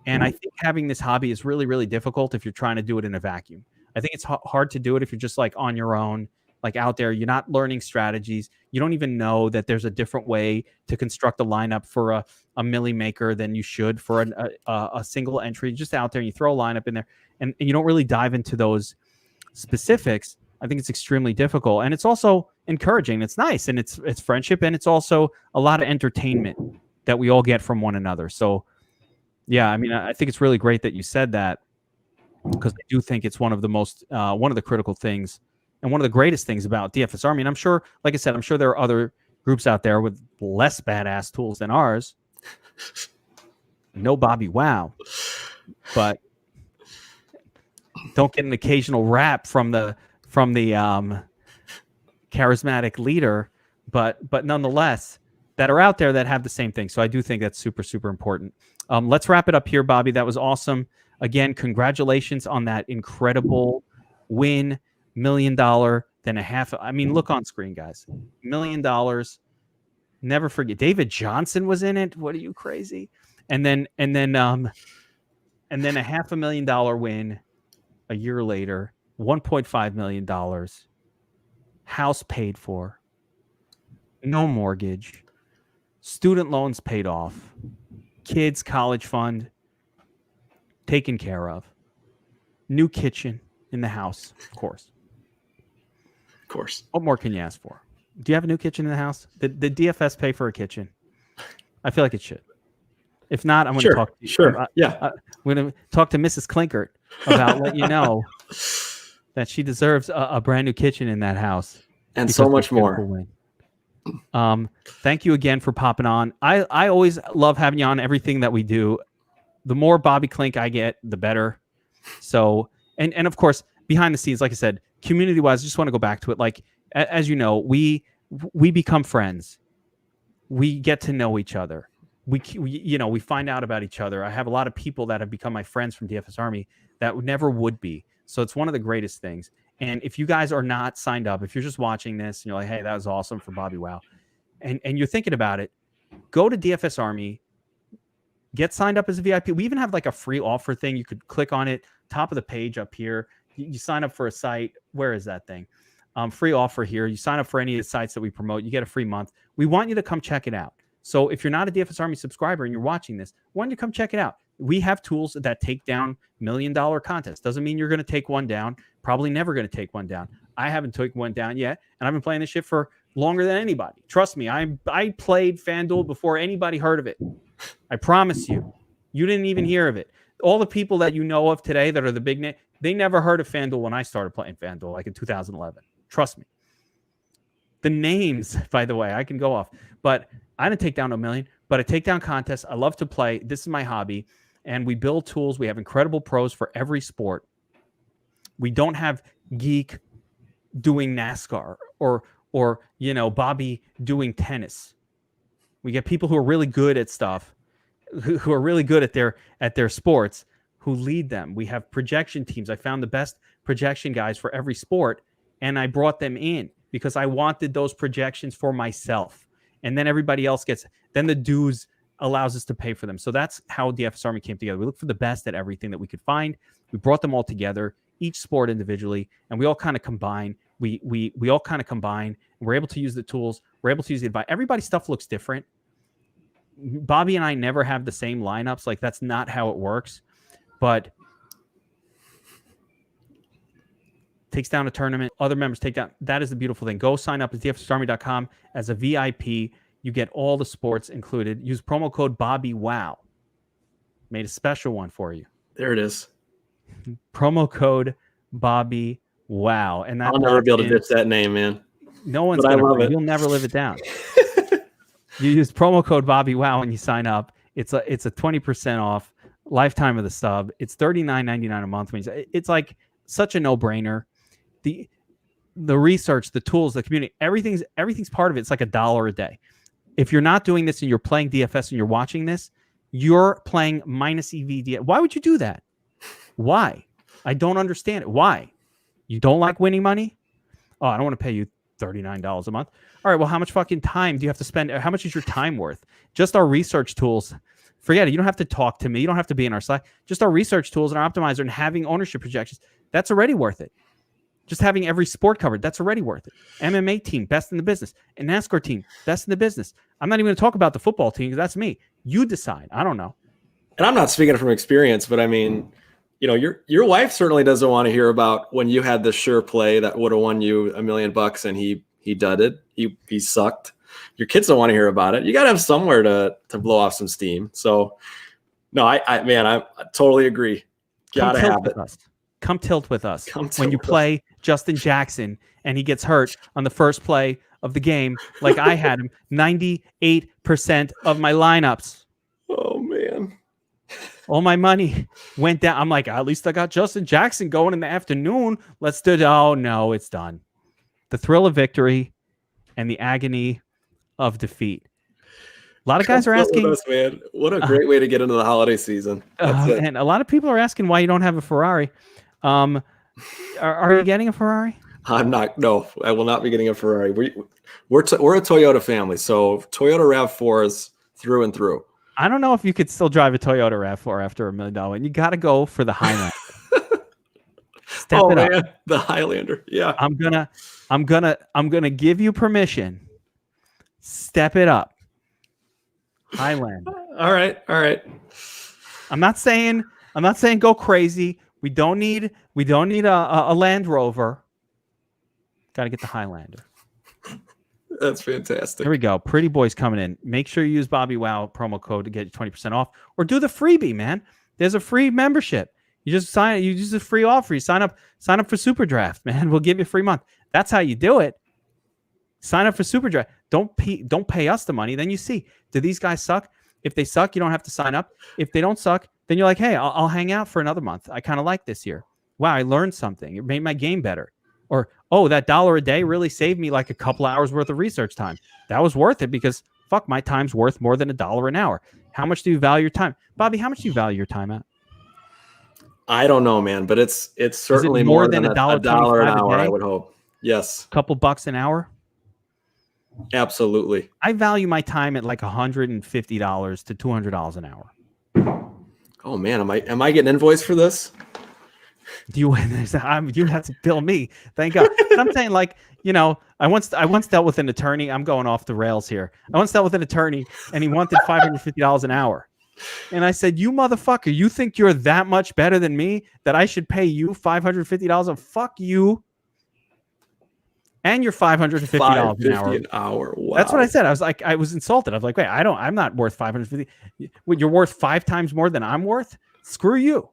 and I think having this hobby is really, really difficult if you're trying to do it in a vacuum. I think it's hard to do it if you're just like on your own, like out there, you're not learning strategies. You don't even know that there's a different way to construct a lineup for a milli maker than you should for a single entry. Just out there, you throw a lineup in there, and you don't really dive into those specifics. I think it's extremely difficult, and it's also encouraging. It's nice, and it's friendship, and it's also a lot of entertainment that we all get from one another. So, yeah, I think it's really great that you said that, because I do think it's one of the critical things and one of the greatest things about DFS Army. And I'm sure, like I said, I'm sure there are other groups out there with less badass tools than ours. No BobbyWoW, but don't get an occasional rap from the charismatic leader, but nonetheless, that are out there that have the same thing. So I do think that's super, super important. Let's wrap it up here, Bobby. That was awesome. Again, congratulations on that incredible win. $1 million, then a half. Look on screen, guys. $1 million. Never forget. David Johnson was in it. What are you, crazy? And then a $500,000 win a year later. $1.5 million. House paid for. No mortgage. Student loans paid off. kids' college fund taken care of. New kitchen in the house, of course. Of course. What more can you ask for? Do you have a new kitchen in the house? Did DFS pay for a kitchen? I feel like it should. If not, I'm going to talk to you. Sure. Yeah. I'm going to talk to Mrs. Clinkert about letting you know that she deserves a brand new kitchen in that house. And so much more. Thank you again for popping on. I always love having you on everything that we do. The more Bobby Clink I get, the better. So, and of course, behind the scenes, like I said, community-wise, I just want to go back to it. Like, as you know, we become friends. We get to know each other. We find out about each other. I have a lot of people that have become my friends from DFS Army that never would be. So it's one of the greatest things. And if you guys are not signed up, if you're just watching this and you're like, hey, that was awesome for Bobby Wow, and you're thinking about it, go to DFS Army, get signed up as a VIP. We even have like a free offer thing. You could click on it, top of the page up here. You sign up for a site. Where is that thing? Free offer here. You sign up for any of the sites that we promote. You get a free month. We want you to come check it out. So if you're not a DFS Army subscriber and you're watching this, why don't you come check it out? We have tools that take down $1 million contests. Doesn't mean you're going to take one down. Probably never going to take one down. I haven't taken one down yet, and I've been playing this shit for longer than anybody. Trust me, I played FanDuel before anybody heard of it. I promise you. You didn't even hear of it. All the people that you know of today that are the big name, they never heard of FanDuel when I started playing FanDuel, like in 2011. Trust me. The names, by the way, I can go off, but I didn't take down $1 million, but I take down contests. I love to play. This is my hobby. And we build tools. We have incredible pros for every sport. We don't have Geek doing NASCAR or Bobby doing tennis. We get people who are really good at stuff, who are really good at their sports, who lead them. We have projection teams. I found the best projection guys for every sport, and I brought them in because I wanted those projections for myself. And then everybody else then the dues allows us to pay for them. So that's how DFS Army came together. We looked for the best at everything that we could find. We brought them all together, each sport individually, and we all kind of combine. We all kind of combine. We're able to use the tools. We're able to use the advice. Everybody's stuff looks different. Bobby and I never have the same lineups. Like, that's not how it works. But takes down a tournament. Other members take down. That is the beautiful thing. Go sign up at dfsarmy.com as a VIP. You get all the sports included. Use promo code BobbyWoW. Made a special one for you. There it is. Promo code BobbyWoW. And I'll never be able to ditch that name, man. No one's going to. You'll never live it down. You use promo code BobbyWoW when you sign up. It's a 20% off lifetime of the sub. It's $39.99 a month. It's like such a no-brainer. The research, the tools, the community, everything's part of it. It's like $1 a day. If you're not doing this and you're playing DFS and you're watching this, you're playing minus EV. Why would you do that? Why? I don't understand it. Why? You don't like winning money? Oh, I don't want to pay you $39 a month. All right, well, how much fucking time do you have to spend? How much is your time worth? Just our research tools. Forget it. You don't have to talk to me. You don't have to be in our Slack. Just our research tools and our optimizer and having ownership projections. That's already worth it. Just having every sport covered, that's already worth it. MMA team, best in the business. And NASCAR team, best in the business. I'm not even going to talk about the football team because that's me. You decide. I don't know. And I'm not speaking from experience, but I mean, your wife certainly doesn't want to hear about when you had the sure play that would have won you $1 million and he dudded. He sucked. Your kids don't want to hear about it. You got to have somewhere to blow off some steam. So, no, I totally agree. Got to have it. Come tilt with us when you play Justin Jackson and he gets hurt on the first play of the game, like I had him 98% of my lineups. Oh man. All my money went down. I'm like, at least I got Justin Jackson going in the afternoon. Let's do it. Oh no, it's done. The thrill of victory and the agony of defeat. A lot of guys are asking us, man. What a great way to get into the holiday season. And a lot of people are asking why you don't have a Ferrari. Are you getting a Ferrari? I'm not. No, I will not be getting a Ferrari. We're a Toyota family, so Toyota RAV4s through and through. I don't know if you could still drive a Toyota RAV4 after $1 million. You got to go for the Highlander. Step it up. The Highlander. Yeah. I'm gonna give you permission. Step it up. Highlander. All right. I'm not saying go crazy. We don't need a Land Rover. Got to get the Highlander. That's fantastic. Here we go. Pretty boys coming in. Make sure you use BobbyWoW promo code to get 20% off, or do the freebie, man. There's a free membership. You just you use a free offer. You sign up for Super Draft, man. We'll give you a free month. That's how you do it. Sign up for Super Draft. Don't pay us the money. Then you see, do these guys suck? If they suck, you don't have to sign up. If they don't suck, then you're like, hey, I'll hang out for another month. I kind of like this year. Wow, I learned something. It made my game better. Or, oh, that $1 a day really saved me like a couple hours worth of research time. That was worth it because, fuck, my time's worth more than $1 an hour. How much do you value your time? Bobby, how much do you value your time at? I don't know, man, but it's certainly more than $1 an hour, I would hope. Yes. A couple bucks an hour? Absolutely. I value my time at like $150 to $200 an hour. Oh, man, am I getting invoiced for this? You have to bill me. Thank God. But I'm saying, like, you know, I once dealt with an attorney. I'm going off the rails here. I once dealt with an attorney, and he wanted $550 an hour. And I said, you motherfucker, you think you're that much better than me that I should pay you $550? Fuck you. And you're $550 an hour. Wow. That's what I said. I was insulted. I was like, wait, I'm not worth $550. You're worth 5 times more than I'm worth? Screw you.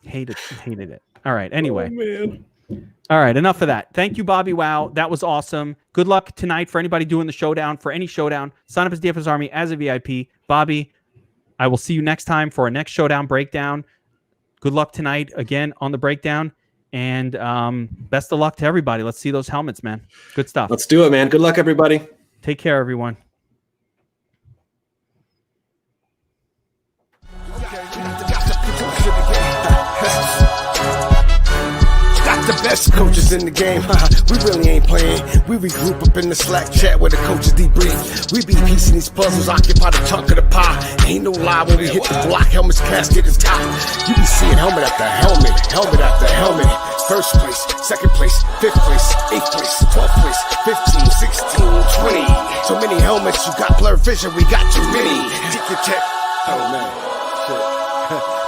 Hated it. All right. Anyway. Oh, man. All right. Enough of that. Thank you, BobbyWoW. That was awesome. Good luck tonight for anybody doing the showdown. For any showdown, sign up as DFS Army as a VIP. Bobby, I will see you next time for our next showdown breakdown. Good luck tonight again on the breakdown. And best of luck to everybody. Let's see those helmets, man. Good stuff. Let's do it, man. Good luck, everybody. Take care, everyone. The best coaches in the game, we really ain't playing. We regroup up in the Slack chat where the coaches debrief. We be piecing these puzzles, occupy the chunk of the pie. Ain't no lie when we hit the block, helmets casket is top. You be seeing helmet after helmet, helmet after helmet. First place, second place, fifth place, eighth place, 12th place, 15, 16, 20. So many helmets, you got blurred vision, we got too many. Get your check. Oh man, shit.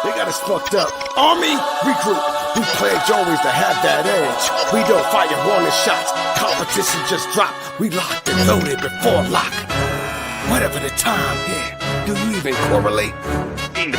They got us fucked up. Army, regroup. We pledge always to have that edge. We don't fire warning shots. Competition just drop. We locked and loaded before lock. Whatever the time, yeah. Do you even correlate? Being the best